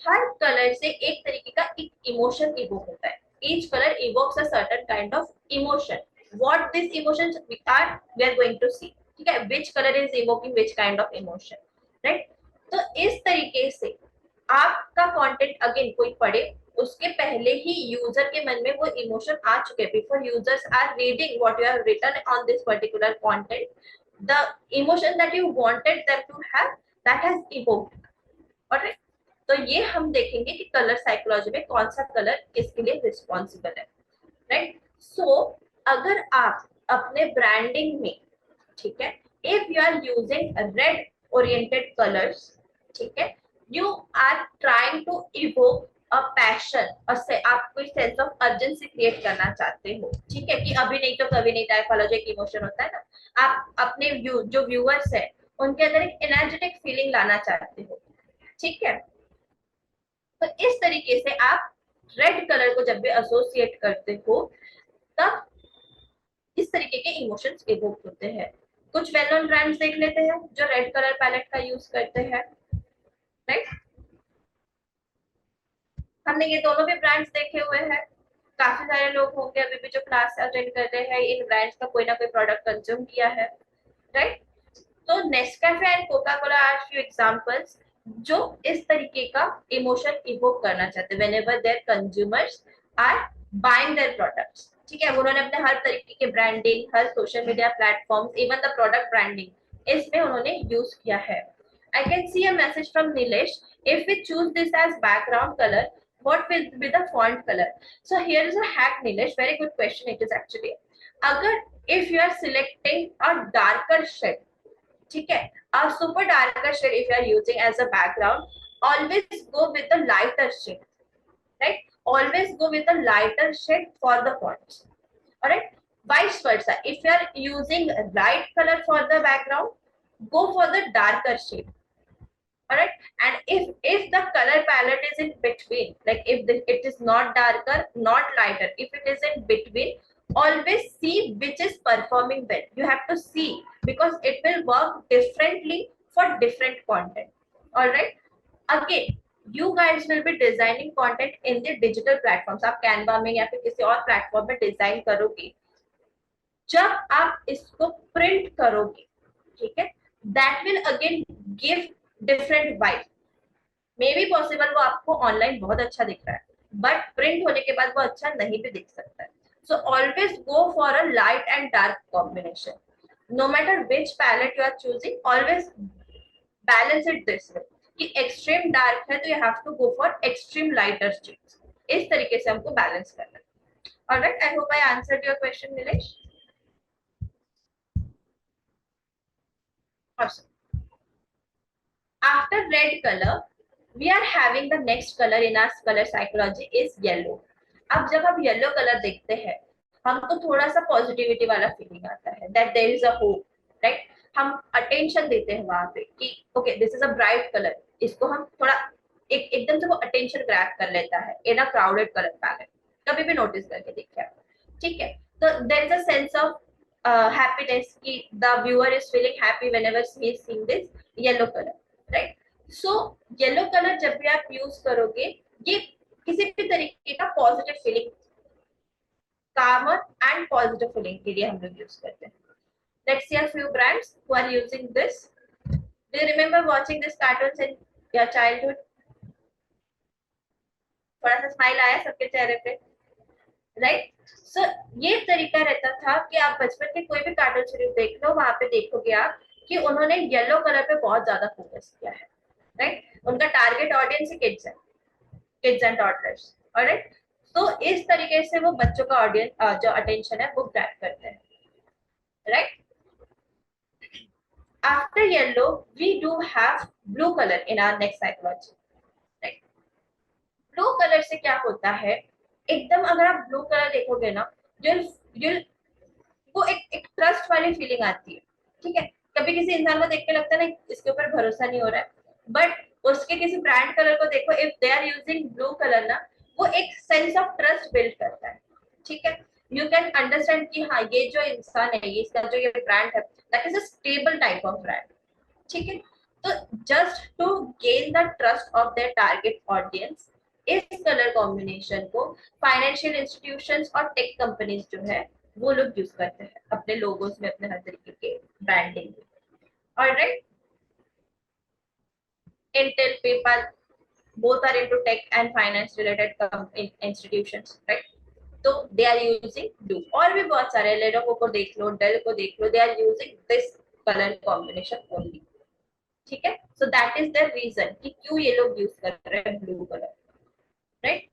her colour से एक तरीके का एक इमोशन इवोक होता है. Each color evokes a certain kind of emotion. What these emotions we are going to see. ठीक है? Which color is evoking which kind of emotion, right? तो इस तरीके से आपका कंटेंट अगेन कोई पढ़े, उसके पहले ही यूजर के मन में वो इमोशन आ चुके, before users are reading what you have written on this particular content, the emotion that you wanted them to have that has evoked. Alright, तो ये हम देखेंगे कि कलर साइकोलॉजी में कौन सा कलर किसके लिए रिस्पॉन्सिबल है, राइट? सो अगर आप अपने ब्रांडिंग में, ठीक है, if you are using red oriented colours, ठीक है, you are trying to evoke a passion और आप कोई सेंस ऑफ अर्जेंसी क्रिएट करना चाहते हो, ठीक है, कि अभी नहीं तो कभी नहीं टाइप वाला जो एक इमोशन होता है ना, आप अपने जो व्यूअर्स है उनके अंदर एक एनर्जेटिक फीलिंग लाना चाहते हो, ठीक है. तो इस तरीके से आप रेड कलर को जब भी एसोसिएट करते हो, तब इस तरीके के इमोशंस इवोक होते हैं. कुछ वेल नोन ब्रांड्स देख लेते हैं जो रेड कलर पैलेट का यूज करते हैं, राइट? हमने ये दोनों भी ब्रांड्स देखे हुए हैं. काफी सारे लोग होंगे अभी भी जो क्लास अटेंड कर रहे हैं, इन ब्रांड्स का कोई ना कोई प्रोडक्ट कंज्यूम किया है, राइट? तो Nescafe and Coca Cola are few examples जो इस तरीके का इमोशन इवोक करना चाहते हैं whenever their consumers are buying their products, ठीक है. उन्होंने अपने हर तरीके के ब्रांडिंग, हर social media platforms, even the product branding, इसमें उन्होंने यूज किया है. I can see a message from Nilesh. If we choose this as background color, what will be the font color? So here is a hack, Nilesh. Very good question it is actually. अगर if you are selecting a darker shade, ठीक है, a super darker shade if you are using as a background, always go with the lighter shade, right? Always go with the lighter shade for the fonts. Alright, vice versa, if you are using light color for the background, go for the darker shade. Alright, and if the color palette is in between, like if it is not darker not lighter, if it is in between, always see which is performing well. You have to see because it will work differently for different content. Alright, again you guys will be designing content in the digital platforms. आप Canva में या फिर किसी और platform में design करोगे, जब आप इसको प्रिंट करोगे, ठीक है, that will again give different vibe. May be possible वो आपको ऑनलाइन बहुत अच्छा दिख रहा है, बट प्रिंट होने के बाद वो अच्छा नहीं भी दिख सकता है। So always go for a light and dark combination. No matter which palette you are choosing, always balance it this way कि एक्सट्रीम डार्क है तो you have to go for extreme lighter shades. इस तरीके से हमको balance करना है। Alright, I hope I answered your question Nilesh. Awesome. After red color, we are having the next color in our color psychology is yellow. अब जब हम yellow colour देखते हैं हमको थोड़ा सा पॉजिटिविटी वाला फीलिंग आता है, that there is a hope, right. हम अटेंशन देते हैं वहां पे कि okay this is a bright colour, इसको हम थोड़ा एकदम से वो अटेंशन ग्रैब कर लेता है in a crowded colour palette. कभी भी नोटिस करके देखिए आप, ठीक है। तो there is a sense of happiness कि the viewer is feeling happy whenever he is seeing this yellow color, right. So yellow colour जब भी आप यूज करोगे ये किसी भी तरीके का positive feeling, calmer and positive feeling के लिए हम लोग यूज करते हैं। Let's see a few brands who are using this. Do you remember watching this cartoons in your childhood? थोड़ा सा स्माइल आया सबके चेहरे पे, राइट। सो ये तरीका रहता था कि आप बचपन के कोई भी कार्टून सीरीज देख लो, वहां पे देखोगे आप कि उन्होंने येलो कलर पे बहुत ज्यादा फोकस किया है, राइट। उनका टारगेट ऑडियंस ही किड्स है, किड्स एंड टॉडलर्स, ऑलराइट। तो इस तरीके से वो बच्चों का ऑडियंस जो अटेंशन है वो ग्रैब करते हैं, right. After yellow we do have blue colour in our next psychology, right. Blue colour से क्या होता है, एकदम अगर आप ब्लू कलर देखोगे ना, you'll वो एक ट्रस्ट वाली फीलिंग आती है, ठीक है। कभी किसी इंसान को देख के लगता है ना इसके ऊपर भरोसा नहीं हो रहा है, बट उसके किसी ब्रांड कलर को देखो, if they are using blue colour ना, वो एक सेंस ऑफ ट्रस्ट बिल्ड करता है, ठीक है। यू कैन अंडरस्टैंड कि हाँ ये जो इंसान है, ये इसका जो ये ब्रांड है, that is a stable type of brand, ठीक है। तो just to gain the trust of their target audience, इस कलर कॉम्बिनेशन को फाइनेंशियल इंस्टीट्यूशंस और टेक कंपनीज जो है वो लोग यूज करते हैं अपने लोगोस में, अपने हर तरीके के ब्रांडिंग में, alright. Intel, PayPal, both are into tech and finance related institutions, right? तो दे आर यूजिंग ब्लू। और भी बहुत सारे, लेनोवो को देख लो, डेल को देख लो, they are using this colour combination only, ठीक है। So that is the reason कि क्यों ये लोग यूज कर रहे हैं blue colour, right.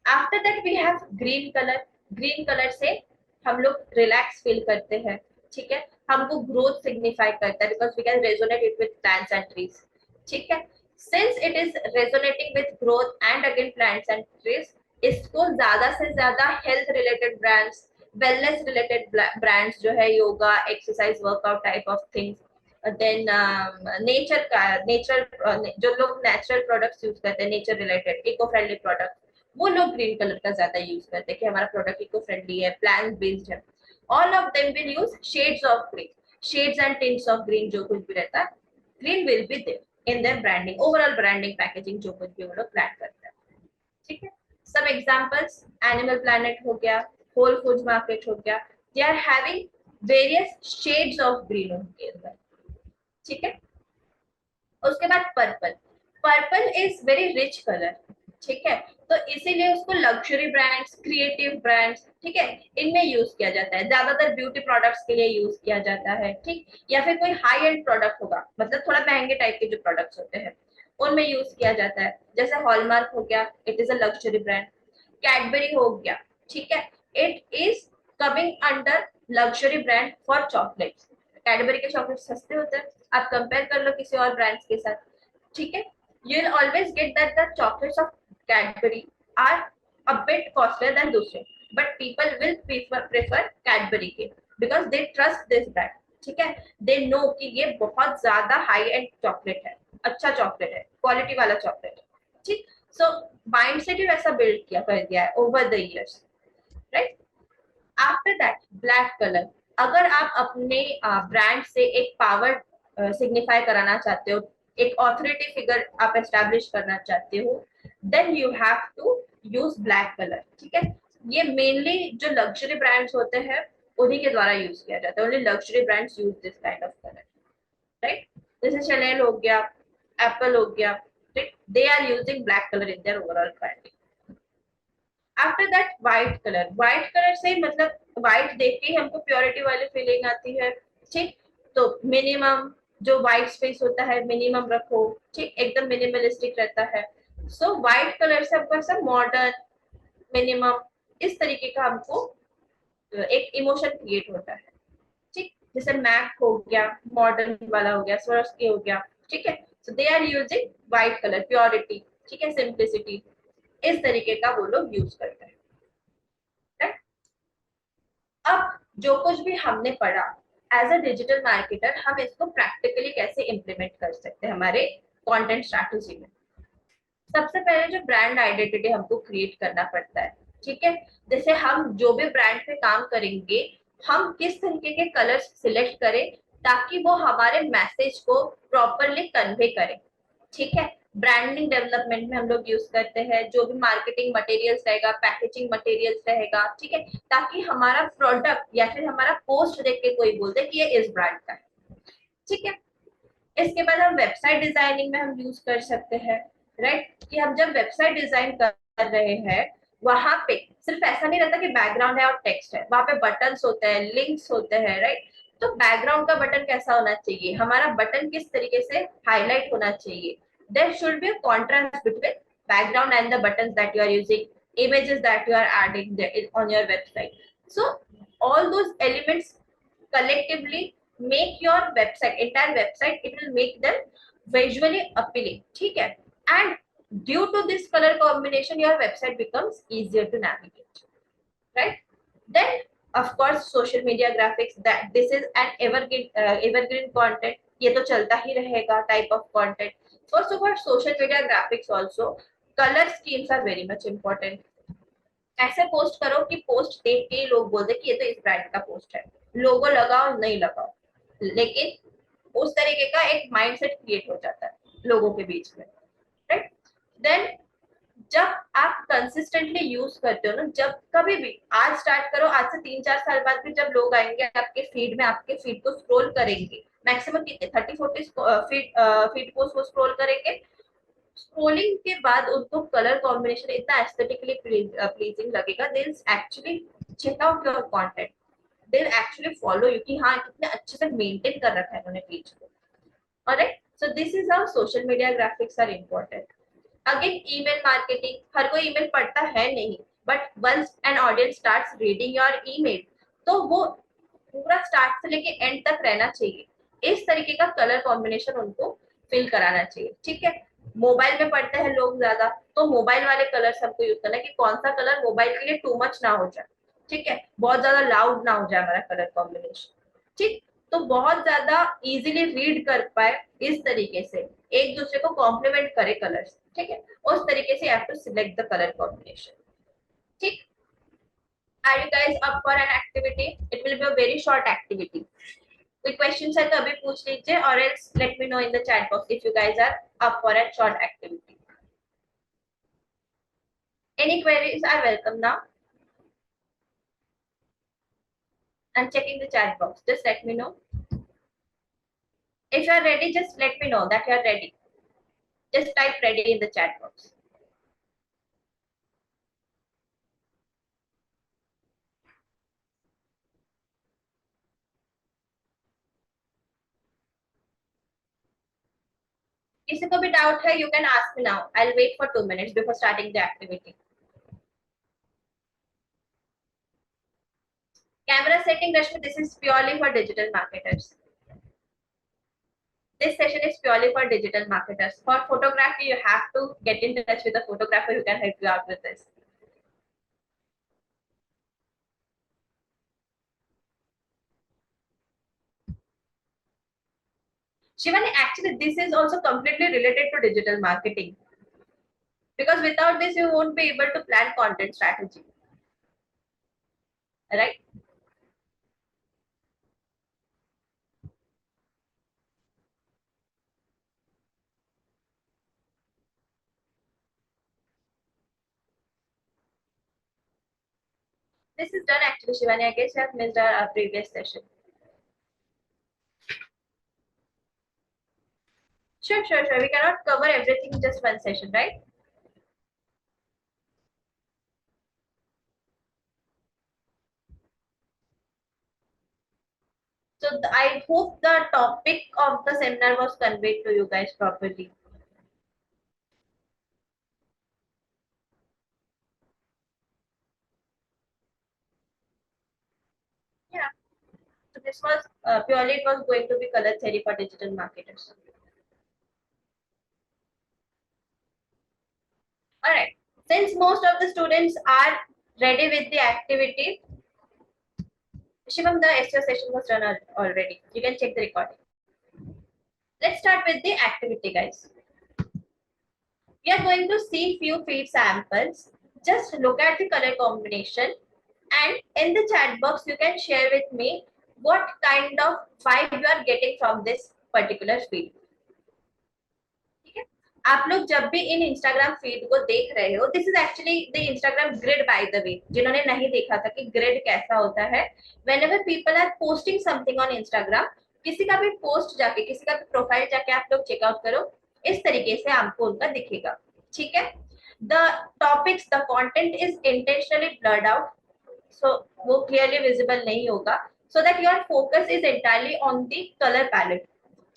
After that we have green colour. Green colour से हम लोग रिलैक्स फील करते हैं, ठीक है। हमको ग्रोथ सिग्निफाई करता है because we can resonate it with plants and trees, ठीक है। Since it is resonating with growth and again plants and trees, इसको ज्यादा से ज्यादा health related brands, wellness related brands जो है, yoga, exercise, workout type of things, then nature का, natural जो लोग नेचुरल प्रोडक्ट्स यूज करते हैं, nature related eco friendly product, वो लोग ग्रीन कलर का ज्यादा यूज करते हैं कि हमारा प्रोडक्ट इको फ्रेंडली है, प्लांट बेस्ड है। All of them will use shades of green, shades and tints of green, जो कुछ भी रहता है green will be there in their branding, overall branding packaging जो कुछ भी वो लोग प्लान करते हैं, ठीक है। सब एग्जांपल्स, एनिमल प्लैनेट हो गया, होल फूड्स मार्केट हो गया, they are having various shades of green उनके अंदर, ठीक है। उसके बाद purple, purple is very rich colour, ठीक है। तो इसीलिए उसको लग्जरी ब्रांड्स, क्रिएटिव ब्रांड्स, ठीक है, इनमें यूज किया जाता है, ज्यादातर ब्यूटी प्रोडक्ट्स के लिए यूज किया जाता है, ठीक। या फिर कोई हाई एंड प्रोडक्ट होगा, मतलब थोड़ा महंगे टाइप के जो प्रोडक्ट्स होते हैं उनमें यूज किया जाता है। जैसे हॉलमार्क हो गया, it is a luxury brand. Cadbury हो गया, ठीक है, it is coming under luxury brand for chocolates. Cadbury के चॉकलेट सस्ते होते हैं, आप कंपेयर कर लो किसी और ब्रांड्स के साथ, ठीक है। You will always get that the chocolates of Cadbury are a bit costlier than दूसरे, but people will prefer Cadbury के because they trust this brand, ठीक है। दे नो कि ये बहुत ज्यादा हाई एंड चॉकलेट है, अच्छा चॉकलेट है, क्वालिटी वाला चॉकलेट है, ठीक। सो माइंडसेट ही वैसा बिल्ड किया कर दिया है over the years, right. After that black colour, अगर आप अपने ब्रांड से एक पावर सिग्निफाई कराना चाहते हो, एक ऑथोरिटी फिगर आप एस्टैब्लिश करना चाहते हो, then you have to use black colour, ठीक है। ये मेनली जो लग्जरी ब्रांड्स होते हैं उन्हीं के द्वारा यूज किया जाता है, only luxury brands use this kind of colour, right. जैसे Chanel हो गया, Apple हो गया, ठीक, they are using black color in their overall branding. After that white colour से मतलब व्हाइट देख के ही हमको प्योरिटी वाली फीलिंग आती है, ठीक। तो मिनिमम जो व्हाइट स्पेस होता है मिनिमम रखो, ठीक, एकदम मिनिमलिस्टिक रहता है। सो व्हाइट कलर से हमको ऐसा मॉडर्न, मिनिमम, इस तरीके का हमको एक इमोशन क्रिएट होता है, ठीक। जैसे मैक हो गया, मॉडर्न वाला हो गया, स्वरस्की हो गया, ठीक है। So they are using white colour, purity, ठीक है, सिंप्लिसिटी, इस तरीके का वो लोग यूज करते हैं। अब जो कुछ भी हमने पढ़ा एज अ डिजिटल मार्केटर, हम इसको प्रैक्टिकली कैसे इम्प्लीमेंट कर सकते हैं हमारे कंटेंट स्ट्रैटेजी में। सबसे पहले जो ब्रांड आइडेंटिटी हमको क्रिएट करना पड़ता है, ठीक है। जैसे हम जो भी ब्रांड पे काम करेंगे, हम किस तरीके के कलर्स सिलेक्ट करें ताकि वो हमारे मैसेज को प्रॉपरली कन्वे करें, ठीक है। ब्रांडिंग डेवलपमेंट में हम लोग यूज करते हैं जो भी मार्केटिंग मटेरियल्स रहेगा, पैकेजिंग मटेरियल्स रहेगा, ठीक है, ताकि हमारा प्रोडक्ट या फिर हमारा पोस्ट देख के कोई बोल दे कि ये इस ब्रांड का है, ठीक है। इसके बाद हम वेबसाइट डिजाइनिंग में हम यूज कर सकते हैं, राइट, कि हम जब वेबसाइट डिजाइन कर रहे हैं, वहां पे सिर्फ ऐसा नहीं रहता कि बैकग्राउंड है और टेक्स्ट है, वहां पे बटन्स होते हैं, लिंक्स होते हैं, राइट। तो बैकग्राउंड का बटन कैसा होना चाहिए, हमारा बटन किस तरीके से हाईलाइट होना चाहिए, there should be a contrast between background and the buttons that you are using, images that you are adding there on your website. So all those elements collectively make your website, entire website, it will make them visually appealing, ठीक है। And due to this color combination your website becomes easier to navigate, right? Then of course social media graphics, that this is an evergreen content, ये तो चलता ही रहेगा type of content. First of all, social media graphics also, color schemes are very much important. ऐसे post करो कि post देख के लोग बोल दे कि ये तो इस ब्रांड का पोस्ट है, लोगो लगाओ नहीं लगाओ, लेकिन उस तरीके का एक माइंडसेट क्रिएट हो जाता है लोगों के बीच में, राइट। देन जब आप कंसिस्टेंटली यूज करते हो ना, जब कभी भी आज स्टार्ट करो, आज से 3-4 साल बाद भी जब लोग आएंगे आपके फीड में, आपके फीड को स्क्रॉल करेंगे, मैक्सिमम कितने 30-40 फीड पोस्ट को स्क्रॉल करेंगे, स्क्रोलिंग के बाद उनको कलर कॉम्बिनेशन इतना एस्थेटिकली प्लीजिंग लगेगा, they will actually check out your content, they will actually follow you कि हाँ कितने अच्छे से मेंटेन कर रखा है उन्होंने पेज को, alright. So this is how social media graphics are important. Again email marketing, हर कोई ईमेल पढ़ता है नहीं, but once an audience starts reading your email, तो वो पूरा स्टार्ट से लेके एंड तक रहना चाहिए, इस तरीके का कलर कॉम्बिनेशन उनको फिल कराना चाहिए, ठीक है। मोबाइल में पढ़ते हैं लोग ज्यादा, तो मोबाइल वाले कलर्स हमको यूज करना है कि कौन सा कलर मोबाइल के लिए टू मच ना हो जाए, ठीक है, बहुत ज्यादा लाउड ना हो जाए हमारा कलर कॉम्बिनेशन, ठीक। तो बहुत ज्यादा इजीली रीड कर पाए, इस तरीके से एक दूसरे को कॉम्प्लीमेंट करे कलर्स, ठीक है, उस तरीके से have to select the colour combination, ठीक। Are you guys up for an activity? It will be a very short activity. कोई क्वेश्चन है तो अभी पूछ लीजिए, और else let me know in the chat box if you guys are up for a short activity. Any queries are welcome now. I'm checking the chat box. Just let me know. If you are ready, just let me know that you are ready. Just type ready in the chat box. किसी को भी doubt है, you can ask me now. I'll wait for 2 minutes before starting the activity. Camera setting, Rashmi, this is purely for digital marketers. This session is purely for digital marketers. For photography, you have to get in touch with a photographer who can help you out with this. Shivani, actually, this is also completely related to digital marketing. Because without this, you won't be able to plan content strategy. Right? This is done actually, Shivani. I guess you have missed our previous session. Sure. We cannot cover everything in just one session, right? So I hope the topic of the seminar was conveyed to you guys properly. Yeah. So this was purely it was going to be color theory for digital marketers. All right. Since most of the students are ready with the activity, Shivam, the SEO session was done already. You can check the recording. Let's start with the activity, guys. We are going to see few feed samples. Just look at the color combination, and in the chat box you can share with me what kind of vibe you are getting from this particular feed. ठीक है? आप लोग जब भी इन Instagram feed को देख रहे हो, this is actually the Instagram grid by the way, जिन्होंने नहीं देखा था कि ग्रिड कैसा होता है, whenever people are posting something on Instagram, किसी का भी पोस्ट जाके, किसी का भी प्रोफाइल जाके आप लोग चेकआउट करो, इस तरीके से आपको उनका दिखेगा. ठीक है? The topics, the content is intentionally blurred out, so वो क्लियरली विजिबल नहीं होगा, so that your focus is entirely on the colour palette.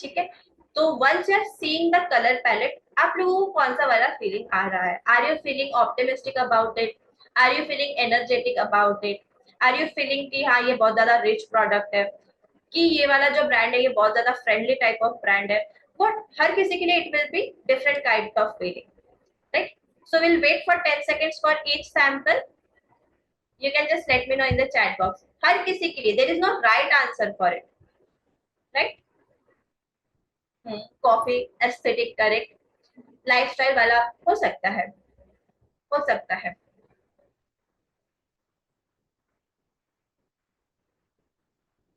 ठीक है? तो once you are seeing the colour palette, आप लोगों को कौन सा वाला फीलिंग आ रहा है? Are you feeling optimistic about it? Are you feeling energetic about it? Are you feeling कि हाँ ये बहुत ज्यादा रिच प्रोडक्ट है, कि ये वाला जो ब्रांड है ये बहुत ज्यादा फ्रेंडली टाइप ऑफ ब्रांड है? बट हर किसी के लिए it will be different kind of feeling, right? So will wait for 10 seconds for each sample. You can just let me know in the chat box. हर किसी के लिए, there is no right answer for it, right? Coffee aesthetic correct, lifestyle वाला हो सकता है, हो सकता है.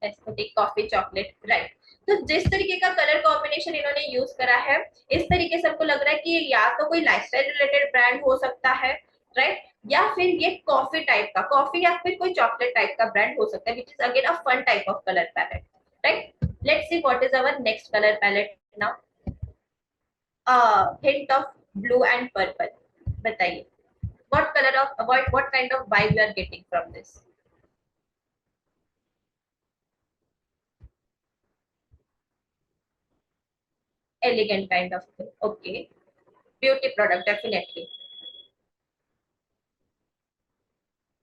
Aesthetic coffee chocolate, right? तो जिस तरीके का कलर कॉम्बिनेशन इन्होंने यूज करा है, इस तरीके से हमको लग रहा है कि ये या तो कोई लाइफस्टाइल रिलेटेड ब्रांड हो सकता है, राइट? या फिर ये कॉफी टाइप का, कॉफी या फिर कोई चॉकलेट टाइप का ब्रांड हो सकता है, which is again a fun type of colour palette, right? Let's see what is our next colour palette now. Hint of blue and purple. बताइए, what color of what kind of vibe you are getting from this? Elegant kind of thing. Okay. Beauty product, definitely.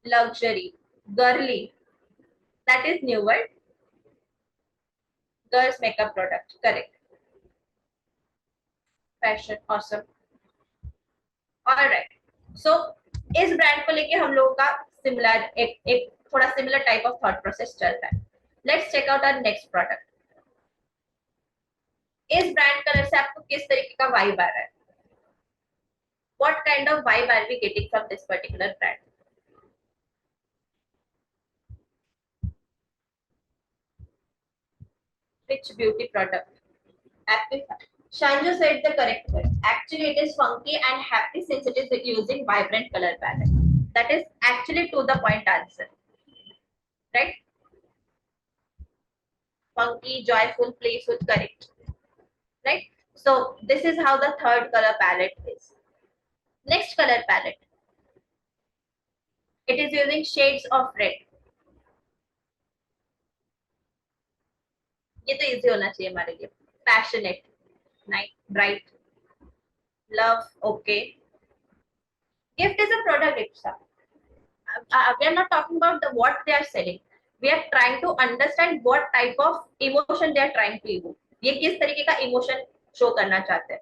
Luxury, girly. That is new word. Girls makeup product. Correct. Fashion, awesome. All right. So इस brand को लेके हम लोगों का similar एक थोड़ा similar type of thought process चल रहा है. Let's check out our next product. इस ब्रांड कलर से आपको किस तरीके का वाइब आ रहा है? What kind of vibe are we getting from this particular brand? Rich beauty product. Happy. Shanju said the correct word. Actually, it is funky and happy since it is using vibrant color palette. That is actually to the point answer, right? Funky, joyful, playful, correct, right? So this is how the third color palette is. Next color palette. It is using shades of red. ये तो easy होना चाहिए हमारे लिए. Passionate, night, bright, love, okay. Gift is a product itself. We are not talking about the what they are selling. We are trying to understand what type of emotion they are trying to evoke. ये किस तरीके का emotion show करना चाहते हैं?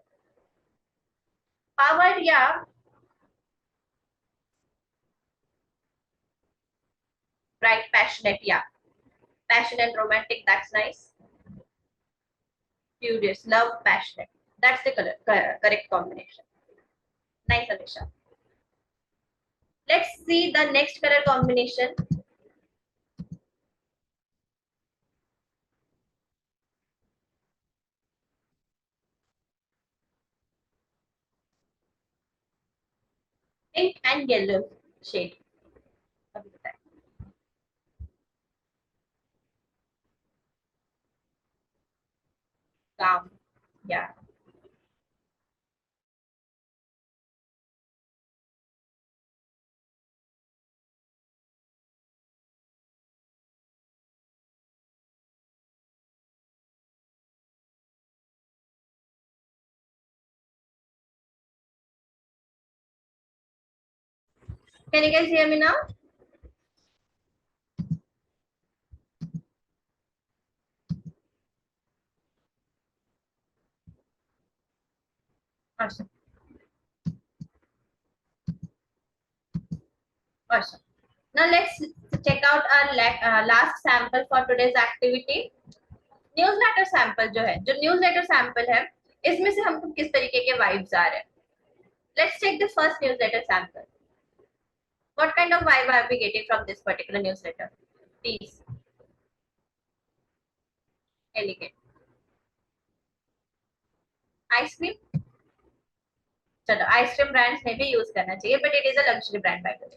Power या bright, passionate, yeah. Passionate, romantic, that's nice. Curious, love, passionate. That's the correct combination. Nice, Alisha. Let's see the next color combination. Pink and yellow shade. Calm, yeah. Can you guys hear me now? Awesome. Awesome. Now let's check out our last sample for today's activity. Newsletter sample जो है, जो newsletter sample है, इसमें से हमको किस तरीके के वाइब्स आ रहे हैं. Let's check the first newsletter sample. What kind of vibe are we getting from this particular newsletter? Please. Elegant. Ice cream. चलो आइसक्रीम ब्रांड्स में भी यूज करना चाहिए, but it is a luxury brand by the way.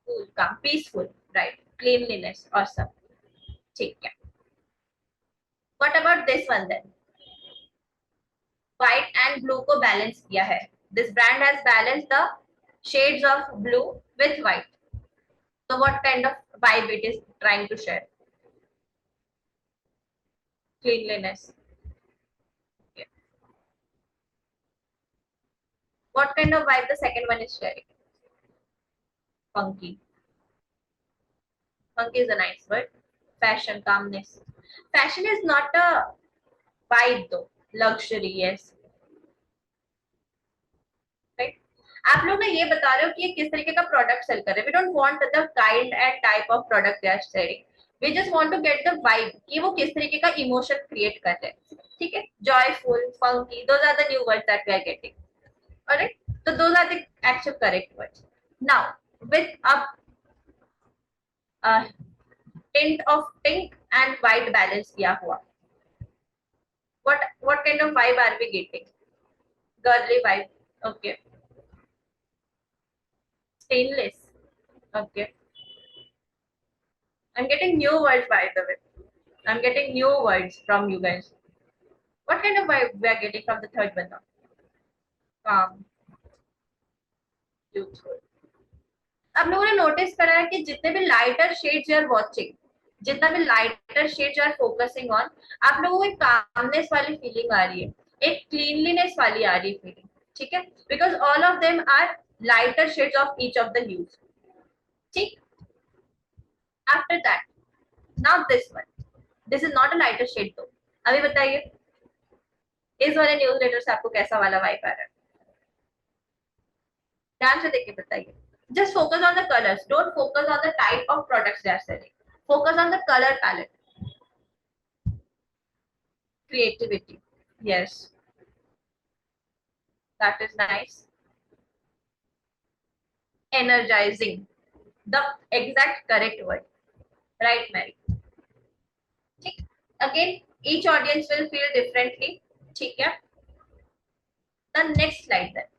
Cool, calm, peaceful, right, cleanliness, awesome. ठीक है. What about this one then? White and blue को balance किया है. This brand has balance the shades of blue with white. So what kind of vibe it is trying to share? Cleanliness. Okay. What kind of vibe the second one is sharing? Funky. Funky is a nice word. Fashion, calmness. Fashion is not a vibe though. Luxury, yes. Right? आप लोग ना ये बता रहे हो कि ये किस तरीके का प्रोडक्ट सेल कर रहे हैं. We don't want the kind and type of product they are selling. We just want to get the vibe कि वो किस तरीके का इमोशन क्रिएट कर रहे हैं. ठीक है. Joyful, funky, those are the new words that we are getting. Alright, so those are the actual correct words. Now with a tint of pink and white balance किया हुआ, what kind of vibe are we getting? Girly vibe. Okay. Stainless. Okay. I'm getting new words, by the way. I'm getting new words from you guys. What kind of vibe we are getting from the third one now? Calm. Youthful. आप लोगों ने notice करा है कि जितने भी lighter shades you are watching, जितना भी lighter shades you are focusing on, आप लोगों को एक कामनेस वाली फीलिंग आ रही है, एक क्लीनलीनेस वाली आ रही है फीलिंग. ठीक है. Because all of them are lighter shades of each of the hues. ठीक. After that, now this one. This is not a lighter shade though. अभी बताइए इस वाले न्यूज लेटर से आपको कैसा वाला वाइब आ रहा है? ध्यान से देख के बताइए. Just focus on the colors. Don't focus on the type of products they are selling. Focus on the color palette. Creativity. Yes. That is nice. Energizing. The exact correct word. Right, Mary? Again, each audience will feel differently. ठीक है. The next slide then.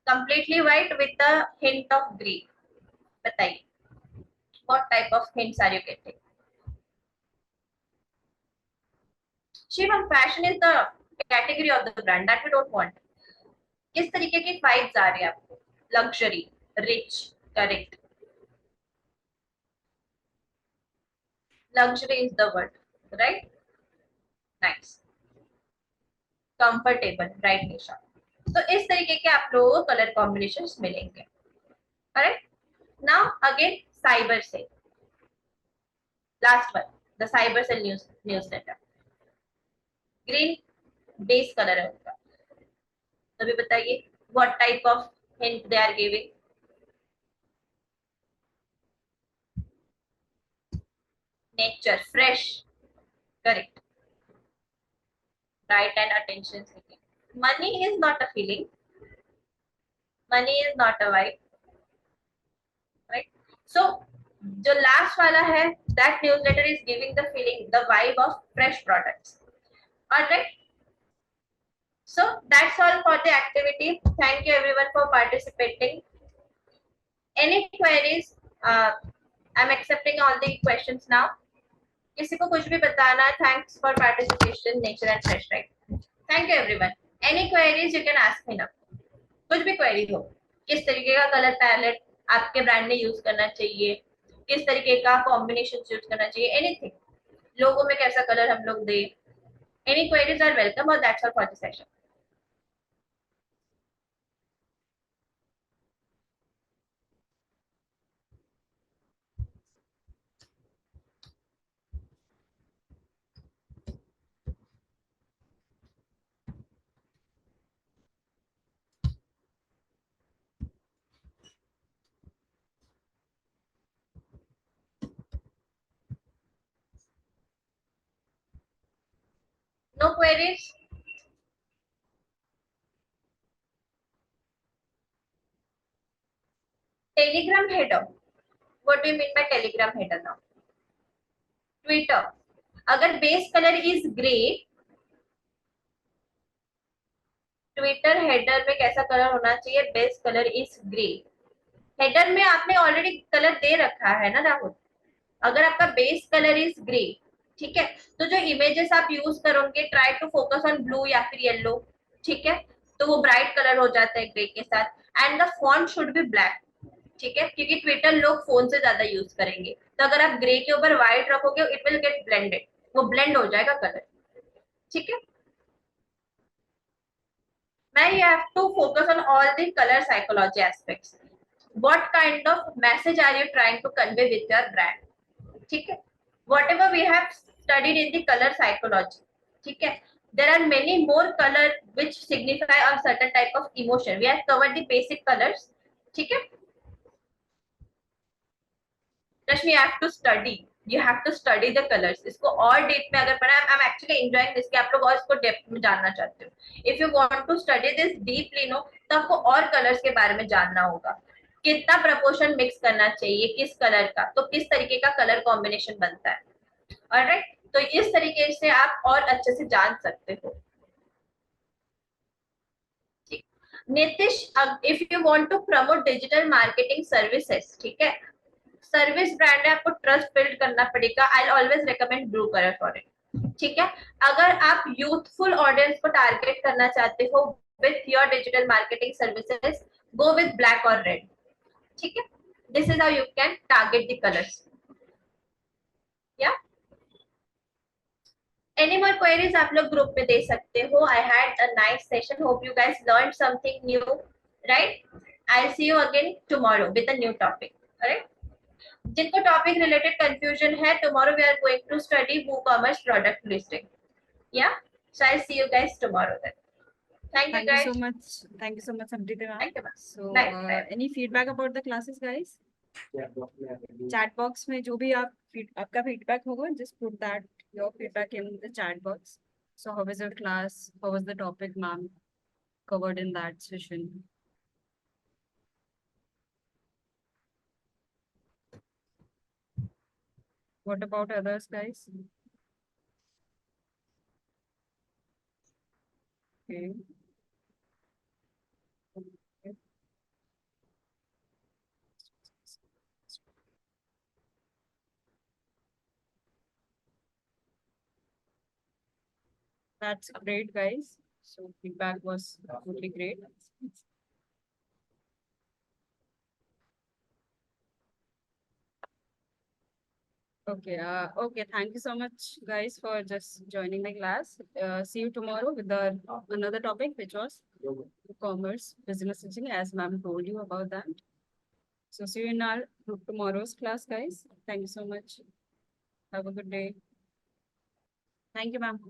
Completely white with a hint of green. बताइए. What type of hints are you getting? Shivam, fashion is the category of the brand that we don't want. किस तरीके की vibes आ रही है आपको? Luxury, rich, correct. Luxury is the word, right. Nice. Comfortable, right Nisha. तो इस तरीके के आप लोगों को कलर कॉम्बिनेशंस मिलेंगे. Correct. Now again cyber sale. Last one, the cyber sale newsletter. Green base colour है उनका. अभी बताइए what type of hint they are giving? Nature, fresh, correct, right, and attention seeking. Money is not a feeling, money is not a vibe, right. सो जो last वाला है, that newsletter is giving the feeling, the vibe of fresh products. Alright. So that's all for the activity. Thank you everyone for participating. Any queries? I'm accepting all the questions now. किसी को कुछ भी बताना है? Thanks for participation. Nature and fresh, right? Thank you everyone. Any queries you can ask me now. कुछ भी query हो. किस तरीके का कलर पैलेट आपके ब्रांड ने यूज करना चाहिए? किस तरीके का कॉम्बिनेशन यूज करना चाहिए? एनीथिंग. लोगों में कैसा कलर हम लोग दे? Any queries are welcome, or that's all for the session. No queries? Telegram header. What do you mean by Telegram header now? Twitter. अगर base color is grey, Twitter header में कैसा colour होना चाहिए? Base colour is grey. Header में आपने already colour दे रखा है ना राहुल. अगर आपका बेस कलर इज ग्रे, ठीक है, तो जो इमेजेस आप यूज करोगे try to focus on blue या फिर येलो. ठीक है, तो वो ब्राइट कलर हो जाता है ग्रे के साथ. And the font should be black. ठीक है, क्योंकि ट्विटर लोग फोन से ज्यादा यूज करेंगे, तो अगर आप ग्रे के ऊपर व्हाइट रखोगे इट विल गेट ब्लेंडेड, वो ब्लेंड हो जाएगा कलर. ठीक है. Now you have to focus on all the color psychology aspects. What kind of message are you trying to convey with your brand? ठीक है. Whatever we have studied in the color psychology, ठीक है, there are many more color which signify a certain type of emotion. We have covered the basic colors. ठीक है. Rashmi, you have to study. You have to study the colors. इसको और Depp में अगर पढ़ा, I'm actually enjoying this कि आप लोग और इसको डेप्थ में जानना चाहते हो. If you want to study this deeply, no, तो आपको और कलर्स के बारे में जानना होगा. कितना प्रपोर्शन मिक्स करना चाहिए किस कलर का, तो किस तरीके का कलर कॉम्बिनेशन बनता है. ऑलराइट, तो इस तरीके से आप और अच्छे से जान सकते हो. Nitish, if you want to promote digital marketing services, ठीक है, सर्विस ब्रांड है, आपको ट्रस्ट बिल्ड करना पड़ेगा. I always recommend blue colour for it. ठीक है. अगर आप यूथफुल ऑडियंस को टारगेट करना चाहते हो with your digital marketing services, go with black और रेड. ठीक है. This is how you can target the colours. या एनी मोर क्वेरीज आप लोग ग्रुप में दे सकते हो. I had a nice session. Hope you guys learn something new. Right, I see you again tomorrow with a new topic. Right, जिनको topic related confusion है, tomorrow we are going to study WooCommerce product listing. या, so I'll see you guys tomorrow then. Thank you guys.
So much. Thank you so much, Sampriti ma'am.
Thank you, ma'am.
So,
Bye.
any feedback about the classes, guys? Chat box में जो भी आपका feedback होगा, just put that your feedback in the chat box. So, how was your class? How was the topic, ma'am, covered in that session? What about others, guys? Okay. That's great, guys. So feedback was totally great. Okay. Okay. Thank you so much, guys, for just joining the class. See you tomorrow with another topic, which was commerce business teaching, as ma'am told you about that. So see you in our tomorrow's class, guys. Thank you so much. Have a good day. Thank you, ma'am.